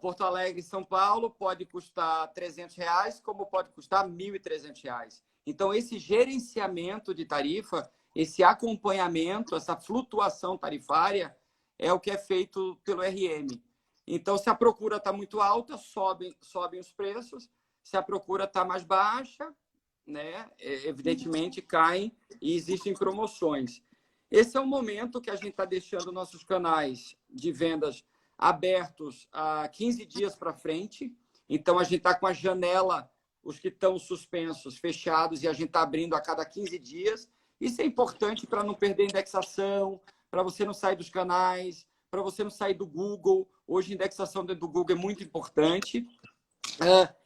Porto Alegre, São Paulo, pode custar R$300, como pode custar R$1.300. Então, esse gerenciamento de tarifa, esse acompanhamento, essa flutuação tarifária, é o que é feito pelo RM. Então, se a procura está muito alta, sobem os preços. Se a procura está mais baixa, né, evidentemente caem e existem promoções. Esse é o momento que a gente está deixando nossos canais de vendas abertos a 15 dias para frente. Então, a gente está com a janela, os que estão suspensos, fechados, e a gente está abrindo a cada 15 dias. Isso é importante para não perder indexação, para você não sair dos canais, para você não sair do Google. Hoje, a indexação dentro do Google é muito importante.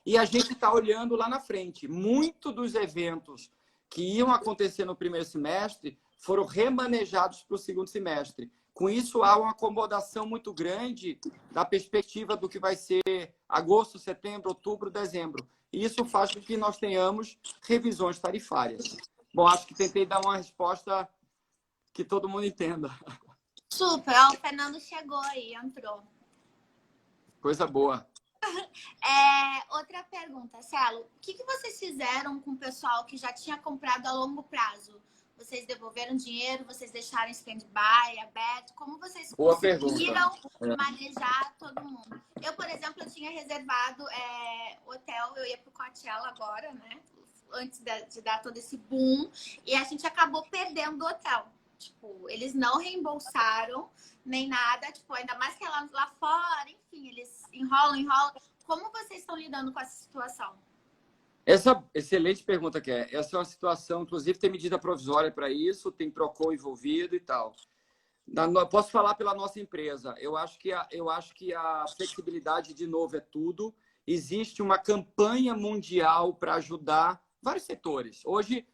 E a gente está olhando lá na frente. Muito dos eventos que iam acontecer no primeiro semestre foram remanejados para o segundo semestre. Com isso, há uma acomodação muito grande da perspectiva do que vai ser agosto, setembro, outubro, dezembro. E isso faz com que nós tenhamos revisões tarifárias. Bom, acho que tentei dar uma resposta que todo mundo entenda. Super, ó, o Fernando chegou aí, entrou. Coisa boa. Outra pergunta, Celo. O que vocês fizeram com o pessoal que já tinha comprado a longo prazo? Vocês devolveram dinheiro? Vocês deixaram stand-by, aberto? Como vocês Boa conseguiram pergunta. manejar todo mundo? Eu, por exemplo, eu tinha reservado hotel, eu ia para o Coachella agora, né? Antes de dar todo esse boom. E a gente acabou perdendo o hotel. Tipo, eles não reembolsaram nem nada. Tipo, ainda mais que lá fora, enfim, eles enrolam. Como vocês estão lidando com essa situação? Essa excelente pergunta que é. Essa é uma situação, inclusive tem medida provisória para isso, tem PROCON envolvido e tal. Posso falar pela nossa empresa. Eu acho que a flexibilidade, de novo, é tudo. Existe uma campanha mundial para ajudar vários setores. Hoje,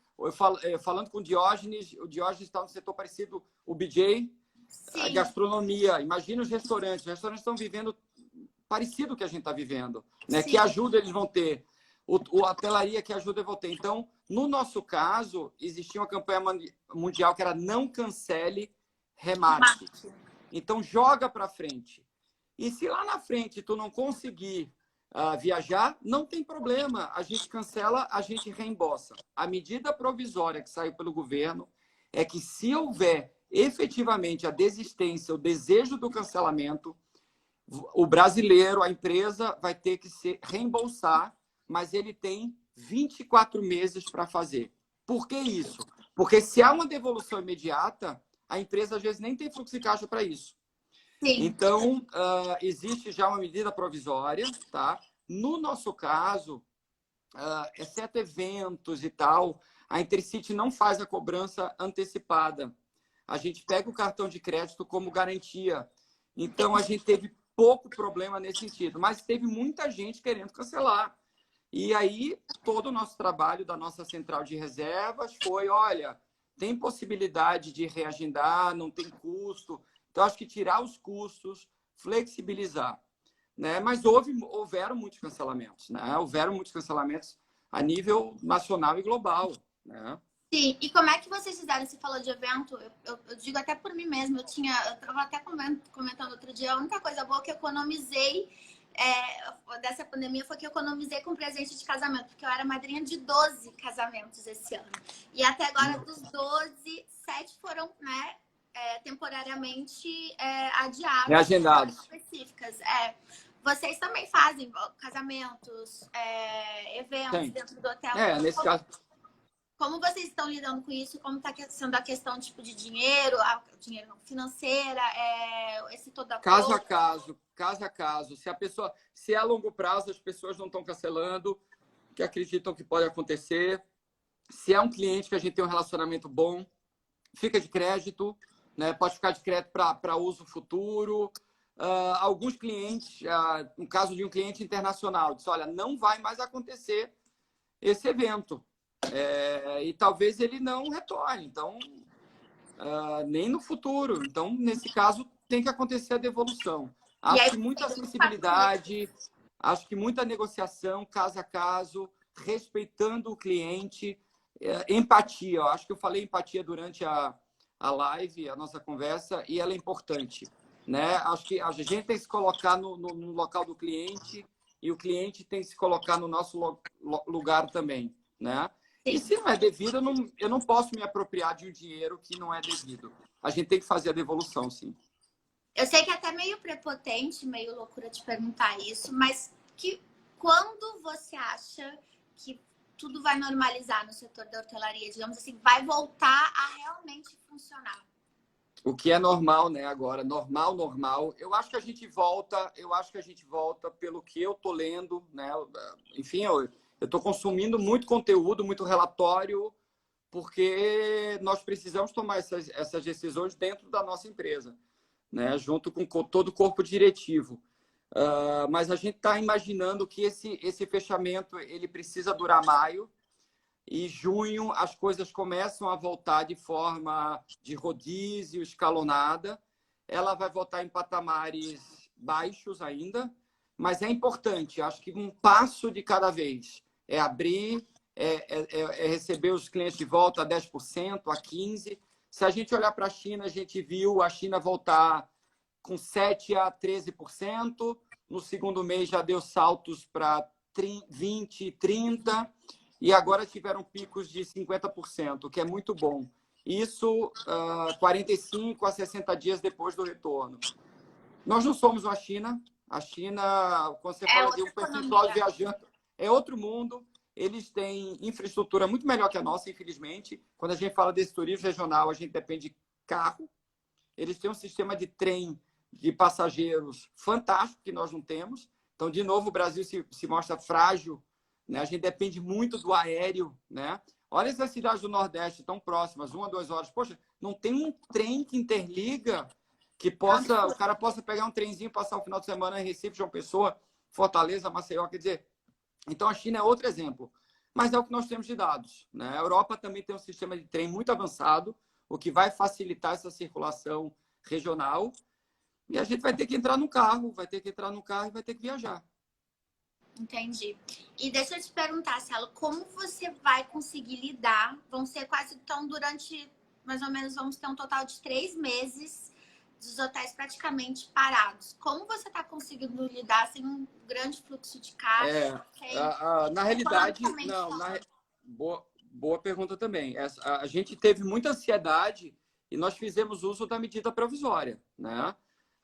falando com o Diógenes está no setor parecido, o BJ, a gastronomia. Imagina os restaurantes. Os restaurantes estão vivendo parecido com o que a gente está vivendo. Né? Que ajuda eles vão ter. A hotelaria, que ajuda, eu vou ter. Então, no nosso caso, existia uma campanha mundial que era não cancele, remarque. Então, joga para frente. E se lá na frente tu não conseguir viajar, não tem problema. A gente cancela, a gente reembolsa. A medida provisória que saiu pelo governo é que se houver efetivamente a desistência, o desejo do cancelamento, o brasileiro, a empresa, vai ter que se reembolsar, mas ele tem 24 meses para fazer. Por que isso? Porque se há uma devolução imediata, a empresa às vezes nem tem fluxo de caixa para isso. Sim. Então, existe já uma medida provisória, tá? No nosso caso, exceto eventos e tal, a Intercity não faz a cobrança antecipada. A gente pega o cartão de crédito como garantia. Então, a gente teve pouco problema nesse sentido, mas teve muita gente querendo cancelar. E aí, todo o nosso trabalho da nossa central de reservas foi, olha, tem possibilidade de reagendar, não tem custo. Então, acho que tirar os custos, flexibilizar. Né? Mas houveram muitos cancelamentos. Né? Houveram muitos cancelamentos a nível nacional e global. Né? Sim, e como é que vocês fizeram? Você falou de evento, eu digo até por mim mesma, eu estava até comentando outro dia, a única coisa boa que eu economizei dessa pandemia foi que eu economizei com presente de casamento, porque eu era madrinha de 12 casamentos esse ano. E até agora, dos 12, 7 foram, né, temporariamente adiados. Reagendados. Específicas. Vocês também fazem casamentos, eventos dentro do hotel? Nesse caso... Como vocês estão lidando com isso? Como está sendo a questão tipo, de dinheiro, dinheiro não, financeira, esse todo apoio? Caso a caso. Se é a longo prazo, as pessoas não estão cancelando, que acreditam que pode acontecer. Se é um cliente que a gente tem um relacionamento bom, fica de crédito, né? Pode ficar de crédito para uso futuro. Alguns clientes, no caso de um cliente internacional, disse, olha, não vai mais acontecer esse evento. E talvez ele não retorne, então nem no futuro. Então, nesse caso, tem que acontecer a devolução. Acho que muita sensibilidade, acho que muita negociação, caso a caso, respeitando o cliente, empatia. Acho que eu falei empatia durante a live, a nossa conversa, e ela é importante. Né? Acho que a gente tem que se colocar no local do cliente e o cliente tem que se colocar no nosso lugar também. Né? E se não é devido, eu não posso me apropriar de um dinheiro que não é devido. A gente tem que fazer a devolução, sim. Eu sei que é até meio prepotente, meio loucura de perguntar isso, mas quando você acha que tudo vai normalizar no setor da hotelaria, digamos assim, vai voltar a realmente funcionar? O que é normal, né, agora? Normal. Eu acho que a gente volta pelo que eu tô lendo, né? Enfim, eu estou consumindo muito conteúdo, muito relatório, porque nós precisamos tomar essas decisões dentro da nossa empresa. né, junto com todo o corpo diretivo. Mas a gente está imaginando que esse fechamento ele precisa durar maio, e junho as coisas começam a voltar de forma de rodízio, escalonada. Ela vai voltar em patamares baixos ainda, mas é importante. Acho que um passo de cada vez. É abrir, é receber os clientes de volta a 10%, a 15%. Se a gente olhar para a China, a gente viu a China voltar com 7% a 13%. No segundo mês já deu saltos para 20%, 30%. E agora tiveram picos de 50%, o que é muito bom. Isso 45 a 60 dias depois do retorno. Nós não somos a China. A China, quando você fala de um percentual de viajante, é outro mundo. Eles têm infraestrutura muito melhor que a nossa, infelizmente. Quando a gente fala desse turismo regional, a gente depende de carro. Eles têm um sistema de trem de passageiros fantástico que nós não temos. Então, de novo, o Brasil se mostra frágil, né? A gente depende muito do aéreo, né? Olha essas cidades do Nordeste tão próximas, 1 a 2 horas. Poxa, não tem um trem que interliga, que o cara possa pegar um trenzinho, passar o final de semana em Recife, João Pessoa, Fortaleza, Maceió. Quer dizer, então a China é outro exemplo. Mas é o que nós temos de dados, né? A Europa também tem um sistema de trem muito avançado, o que vai facilitar essa circulação regional. E a gente vai ter que entrar no carro, e vai ter que viajar. Entendi. E deixa eu te perguntar, Cielo, como você vai conseguir lidar? Vão ser quase, então, durante, mais ou menos, vamos ter um total de 3 meses dos hotéis praticamente parados. Como você está conseguindo lidar sem um grande fluxo de caixa? Na realidade, não. Boa pergunta também. A gente teve muita ansiedade e nós fizemos uso da medida provisória, né?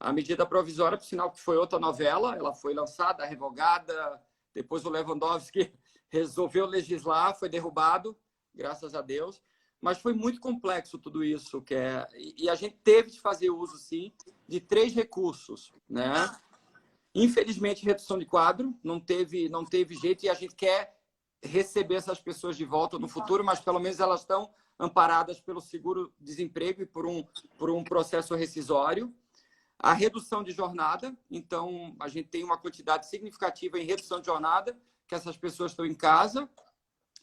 A medida provisória, por sinal que foi outra novela, ela foi lançada, revogada, depois o Lewandowski resolveu legislar, foi derrubado, graças a Deus. Mas foi muito complexo tudo isso, e a gente teve de fazer uso, sim, de 3 recursos, né? Infelizmente, redução de quadro, não teve jeito, e a gente quer receber essas pessoas de volta no futuro, mas pelo menos elas estão amparadas pelo seguro-desemprego e por um processo rescisório. A redução de jornada, então a gente tem uma quantidade significativa em redução de jornada, que essas pessoas estão em casa,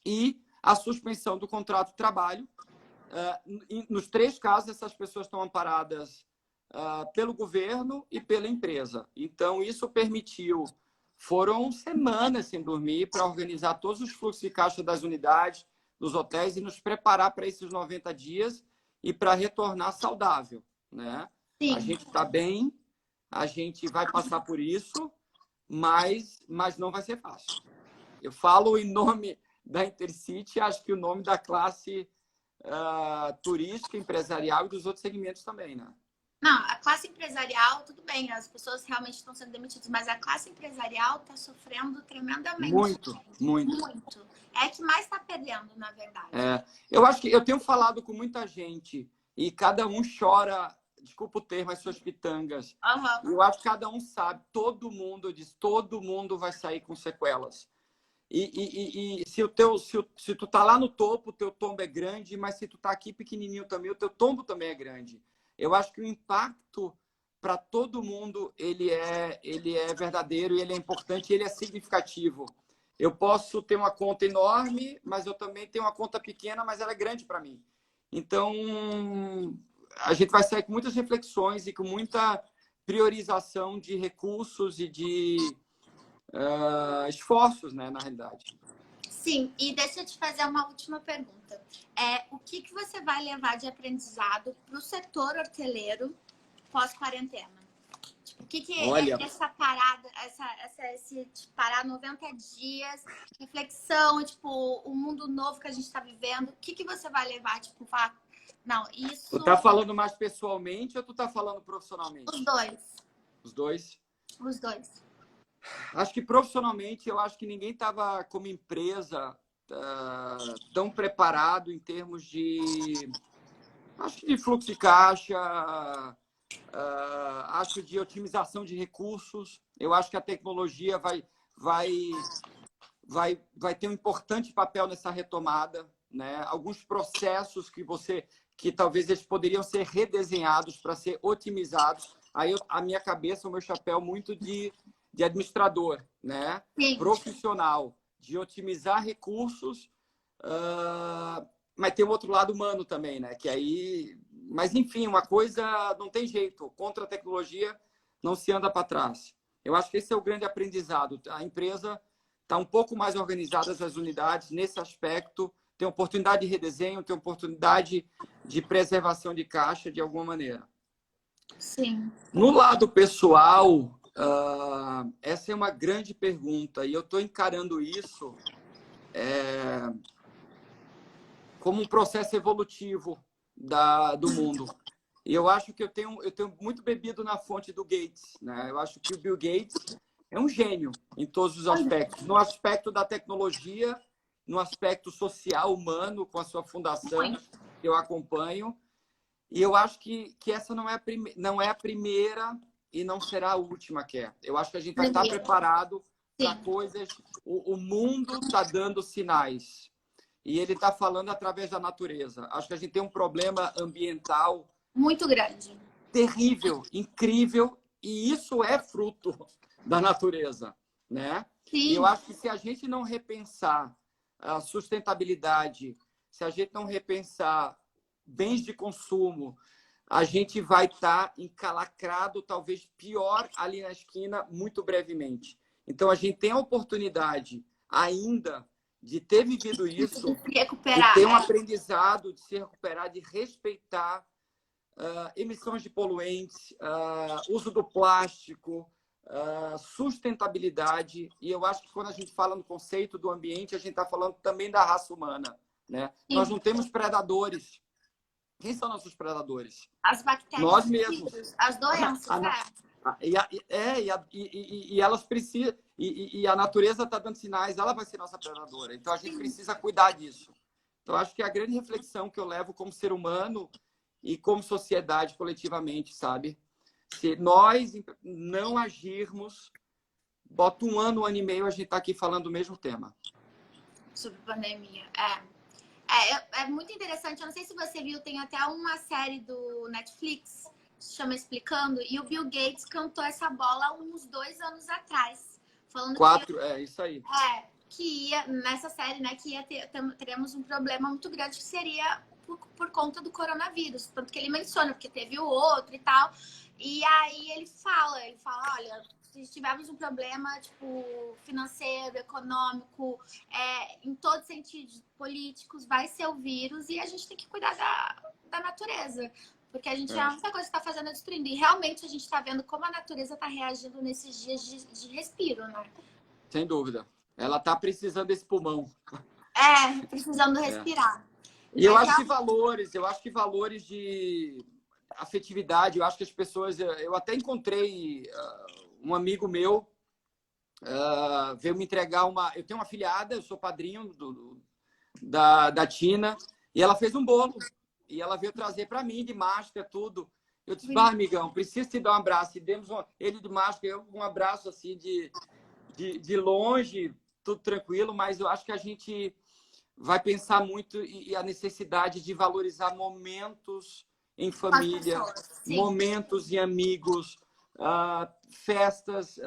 e a suspensão do contrato de trabalho. Nos 3 casos, essas pessoas estão amparadas pelo governo e pela empresa. Então, isso permitiu, foram semanas sem dormir para organizar todos os fluxos de caixa das unidades, dos hotéis e nos preparar para esses 90 dias e para retornar saudável, né? Sim. A gente está bem, a gente vai passar por isso, mas não vai ser fácil. Eu falo em nome da Intercity, acho que o nome da classe turística, empresarial e dos outros segmentos também, né? Não, a classe empresarial, tudo bem, as pessoas realmente estão sendo demitidas, mas a classe empresarial está sofrendo tremendamente. Muito. É que mais está perdendo, na verdade. Eu acho que eu tenho falado com muita gente e cada um chora, desculpa o termo, as suas pitangas. Uhum. Eu acho que cada um sabe, todo mundo vai sair com sequelas. E se tu tá lá no topo, o teu tombo é grande, mas se tu tá aqui pequenininho também, o teu tombo também é grande. Eu acho que o impacto para todo mundo ele é verdadeiro, ele é importante, ele é significativo. Eu posso ter uma conta enorme, mas eu também tenho uma conta pequena, mas ela é grande para mim. Então, a gente vai sair com muitas reflexões e com muita priorização de recursos e de esforços, né, na realidade. Sim, e deixa eu te fazer uma última pergunta. O que você vai levar de aprendizado para o setor hoteleiro pós-quarentena? Tipo, o que é essa parada, esse parar 90 dias, reflexão, tipo, o mundo novo que a gente está vivendo? O que você vai levar, tipo, falar, não, isso... Tu tá falando mais pessoalmente ou tu tá falando profissionalmente? Os dois. Os dois? Os dois. Acho que profissionalmente, eu acho que ninguém estava como empresa tão preparado em termos de fluxo de caixa, acho de otimização de recursos. Eu acho que a tecnologia vai ter um importante papel nessa retomada, né? Alguns processos que talvez eles poderiam ser redesenhados para ser otimizados. Aí a minha cabeça, o meu chapéu muito de administrador, né? Sim. Profissional, de otimizar recursos, mas tem o outro lado humano também, né? Que aí, mas enfim, uma coisa não tem jeito. Contra a tecnologia não se anda para trás. Eu acho que esse é o grande aprendizado. A empresa está um pouco mais organizada, as unidades nesse aspecto, tem oportunidade de redesenho, tem oportunidade de preservação de caixa de alguma maneira. Sim. No lado pessoal, essa é uma grande pergunta e eu estou encarando isso como um processo evolutivo do mundo. E eu acho que eu tenho muito bebido na fonte do Gates, né? Eu acho que o Bill Gates é um gênio em todos os aspectos. No aspecto da tecnologia, no aspecto social, humano, com a sua fundação, que eu acompanho. E eu acho que essa não é a primeira e não será a última que é. Eu acho que a gente vai estar preparado para coisas... O mundo está dando sinais. E ele está falando através da natureza. Acho que a gente tem um problema ambiental muito grande, terrível, incrível, e isso é fruto da natureza, né? Sim. E eu acho que se a gente não repensar a sustentabilidade, se a gente não repensar bens de consumo, a gente vai estar encalacrado, talvez pior, ali na esquina, muito brevemente. Então, a gente tem a oportunidade ainda de ter vivido isso, de ter um aprendizado, de se recuperar, de respeitar emissões de poluentes, uso do plástico, sustentabilidade. E eu acho que quando a gente fala no conceito do ambiente, a gente está falando também da raça humana, né? Nós não temos predadores. Quem são nossos predadores? As bactérias. Nós mesmos. As doenças, E elas precisam... E a natureza está dando sinais, ela vai ser nossa predadora. Então, a gente precisa cuidar disso. Então, acho que é a grande reflexão que eu levo como ser humano e como sociedade coletivamente, sabe? Se nós não agirmos, bota um ano e meio, a gente está aqui falando do mesmo tema. Sobre pandemia, é muito interessante. Eu não sei se você viu, tem até uma série do Netflix, se chama Explicando, e o Bill Gates cantou essa bola uns 2 anos atrás. Falando isso aí. Que ia, nessa série, né, que teremos um problema muito grande, que seria por conta do coronavírus. Tanto que ele menciona, porque teve o outro e tal. E aí ele fala, olha, se tivermos um problema, tipo, financeiro, econômico, em todos os sentidos políticos, vai ser o vírus e a gente tem que cuidar da natureza. Porque a gente, a única coisa que está fazendo é destruindo. E realmente a gente está vendo como a natureza está reagindo nesses dias de respiro, né? Sem dúvida. Ela está precisando desse pulmão. Precisando respirar. E eu acho que valores de afetividade, eu acho que as pessoas... Eu até encontrei um amigo meu, veio me entregar uma... Eu tenho uma afilhada, eu sou padrinho da Tina, e ela fez um bolo. E ela veio trazer para mim de máscara, tudo. Eu disse, amigão, preciso te dar um abraço. E demos ele de máscara, eu um abraço assim de longe, tudo tranquilo, mas eu acho que a gente vai pensar muito e a necessidade de valorizar momentos em família, momentos em amigos, festas,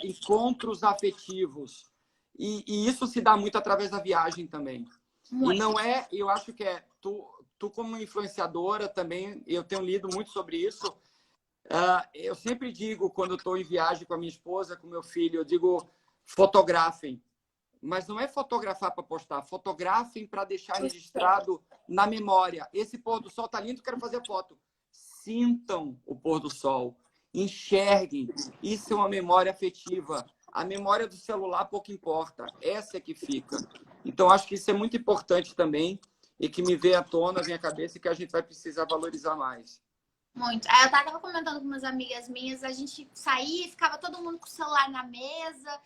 encontros afetivos. E isso se dá muito através da viagem também. Muito. E não é, eu acho que tu como influenciadora também, eu tenho lido muito sobre isso. Eu sempre digo, quando eu estou em viagem com a minha esposa, com meu filho, eu digo, fotografem. Mas não é fotografar para postar, fotografem para deixar registrado na memória. Esse pôr do sol tá lindo, quero fazer foto. Sintam o pôr do sol, enxerguem. Isso é uma memória afetiva. A memória do celular pouco importa, essa é que fica. Então, acho que isso é muito importante também e que me veio à tona, vem à cabeça e que a gente vai precisar valorizar mais. Muito. Eu tava comentando com umas amigas minhas, a gente saía e ficava todo mundo com o celular na mesa.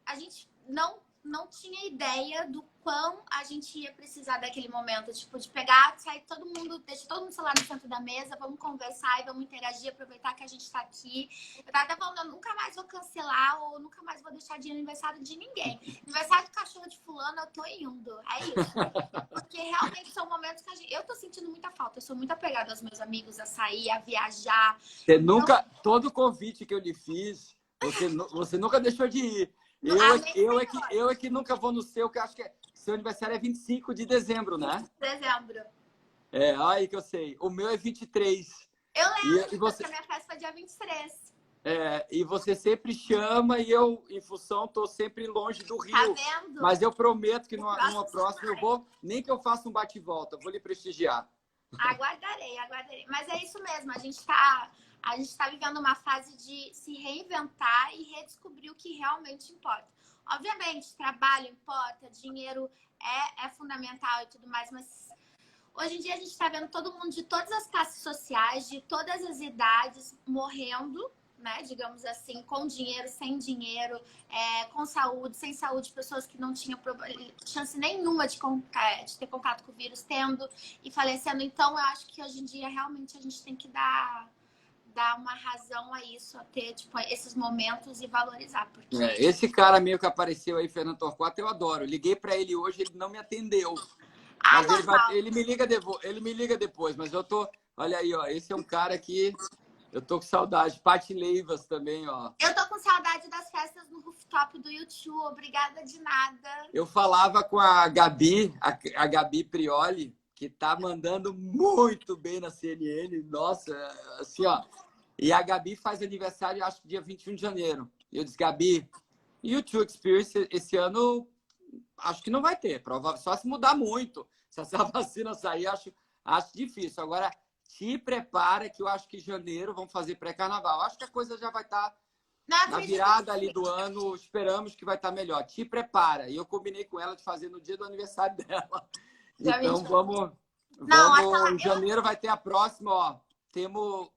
A gente não tinha ideia do quão a gente ia precisar daquele momento, tipo, de pegar, sair todo mundo, deixa todo mundo celular no centro da mesa, vamos conversar e vamos interagir, aproveitar que a gente tá aqui. Eu tava até falando, eu nunca mais vou cancelar ou nunca mais vou deixar de ir no aniversário de ninguém. Aniversário do cachorro de fulano, eu tô indo. É isso. Porque realmente são momentos que eu tô sentindo muita falta. Eu sou muito apegada aos meus amigos, a sair, a viajar. Você nunca, todo convite que eu lhe fiz, você nunca deixou de ir. Eu é que nunca vou no seu, que eu acho que seu aniversário é 25 de dezembro, né? Dezembro. É, aí que eu sei. O meu é 23. Eu lembro, E você, porque a minha festa foi dia 23. e você sempre chama e eu, em função, tô sempre longe do Rio. Tá vendo? Mas eu prometo que numa Próximo próxima eu vou, nem que eu faça um bate-volta, vou lhe prestigiar. Aguardarei, aguardarei. Mas é isso mesmo, a gente tá vivendo uma fase de se reinventar e redescobrir o que realmente importa. Obviamente, trabalho importa, dinheiro é fundamental e tudo mais, mas hoje em dia a gente está vendo todo mundo de todas as classes sociais, de todas as idades, morrendo, né? Digamos assim, com dinheiro, sem dinheiro, com saúde, sem saúde, pessoas que não tinham chance nenhuma de ter contato com o vírus, tendo e falecendo. Então, eu acho que hoje em dia realmente a gente tem que dar uma razão a isso, a ter tipo, esses momentos e valorizar. Porque... Esse cara meio que apareceu aí, Fernando Torquato, eu adoro. Liguei para ele hoje, ele não me atendeu. Mas ele me liga depois, mas eu tô... Olha aí, ó, esse é um cara que eu tô com saudade. Paty Leivas também, ó. Eu tô com saudade das festas no rooftop do YouTube. Obrigada de nada. Eu falava com a Gabi, a Gabi Prioli, que tá mandando muito bem na CNN. Nossa, assim, ó. E a Gabi faz aniversário, acho que dia 21 de janeiro. E eu disse, Gabi, YouTube Experience esse ano, acho que não vai ter. Só se mudar muito. Se essa vacina sair, acho difícil. Agora, te prepara que eu acho que em janeiro vamos fazer pré-carnaval. Acho que a coisa já vai estar na virada ali do ano. Esperamos que vai estar melhor. Te prepara. E eu combinei com ela de fazer no dia do aniversário dela. Então, vamos em janeiro vai ter a próxima, ó. Temos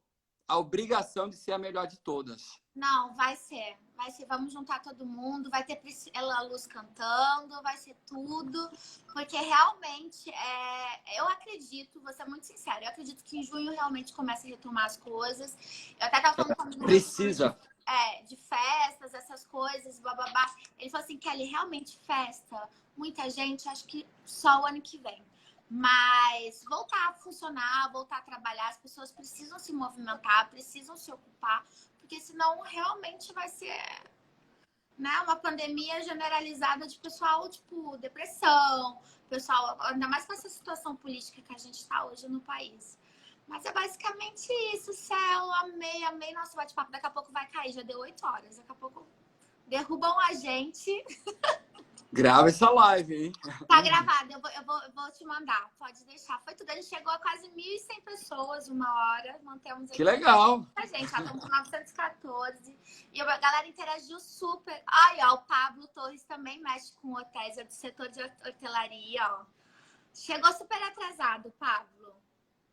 a obrigação de ser a melhor de todas. Não, vai ser. Vai ser. Vamos juntar todo mundo. Vai ter Priscila Luz cantando. Vai ser tudo. Porque realmente, eu acredito, vou ser muito sincera, eu acredito que em junho realmente começa a retomar as coisas. Eu até tava falando com um Precisa. de festas, essas coisas, bababá. Ele falou assim, Kelly, realmente festa, muita gente, acho que só o ano que vem. Mas voltar a funcionar, voltar a trabalhar, as pessoas precisam se movimentar, precisam se ocupar, porque senão realmente vai ser, né, uma pandemia generalizada de pessoal, tipo, depressão, pessoal, ainda mais com essa situação política que a gente está hoje no país. Mas é basicamente isso, Céu, amei nosso bate-papo. Daqui a pouco vai cair, já deu 8 horas, daqui a pouco derrubam a gente. Grava essa live, hein? Tá gravado, eu vou te mandar, pode deixar. Foi tudo, a gente chegou a quase 1.100 pessoas, 1 hora, mantemos aqui. Que legal! A gente, já estamos com 914. E a galera interagiu super. Ai, ó, o Pablo Torres também mexe com hotéis, é do setor de hotelaria, ó. Chegou super atrasado, Pablo.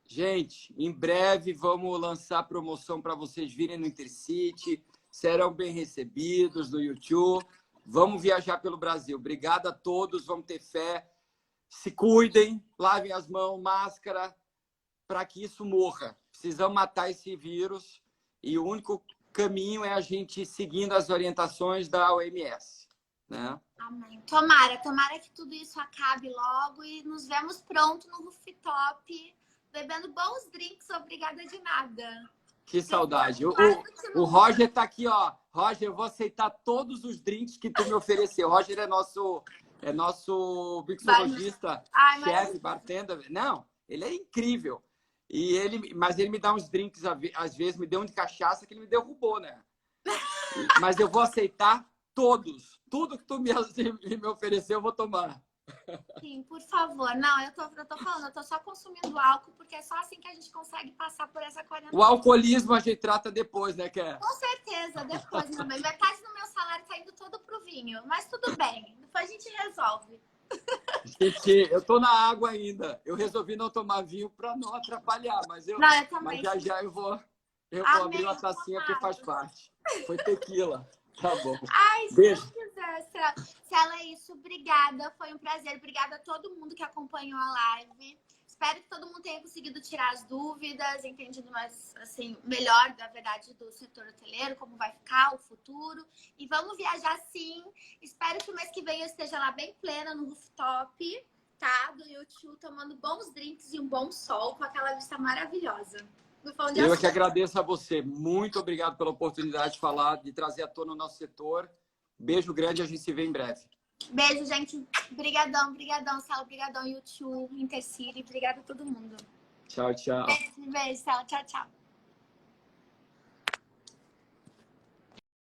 Gente, em breve vamos lançar promoção para vocês virem no Intercity. Serão bem recebidos no YouTube. Vamos viajar pelo Brasil. Obrigado a todos. Vamos ter fé. Se cuidem, lavem as mãos, máscara, para que isso morra. Precisamos matar esse vírus e o único caminho é a gente seguindo as orientações da OMS, né? Amém. Tomara que tudo isso acabe logo e nos vemos pronto no rooftop, bebendo bons drinks. Obrigada de nada. Que saudade. O Roger está aqui, ó. Roger, eu vou aceitar todos os drinks que tu me ofereceu. O Roger é nosso mixologista, chefe, bartender. Não, ele é incrível. Mas ele me dá uns drinks, às vezes, me deu um de cachaça que ele me derrubou, né? Mas eu vou aceitar todos. Tudo que tu me ofereceu, eu vou tomar. Sim, por favor. Não, eu tô falando, eu tô só consumindo álcool, porque é só assim que a gente consegue passar por essa quarentena. O alcoolismo a gente trata depois, né, Ké? Com certeza, depois, meu bem. Metade do meu salário tá indo todo pro vinho, mas tudo bem. Depois a gente resolve. Gente, eu tô na água ainda. Eu resolvi não tomar vinho para não atrapalhar, mas eu também. Mas já eu vou abrir uma tacinha porque faz parte. Foi tequila. Tá bom. Ai, se Beijo. Deus quiser, Carol. Cela, é isso. Obrigada. Foi um prazer. Obrigada a todo mundo que acompanhou a live. Espero que todo mundo tenha conseguido tirar as dúvidas, entendido mais, assim, melhor, da verdade, do setor hoteleiro, como vai ficar o futuro. E vamos viajar sim. Espero que o mês que vem eu esteja lá bem plena no rooftop, tá? Do YouTube, tomando bons drinks e um bom sol, com aquela vista maravilhosa. Eu que agradeço a você. Muito obrigado pela oportunidade de falar, de trazer à tona o nosso setor. Beijo grande, a gente se vê em breve. Beijo, gente. Brigadão, brigadão, Sal, brigadão, YouTube, Intercity. Obrigada a todo mundo. Tchau, tchau. Beijo, Sal. Tchau, tchau.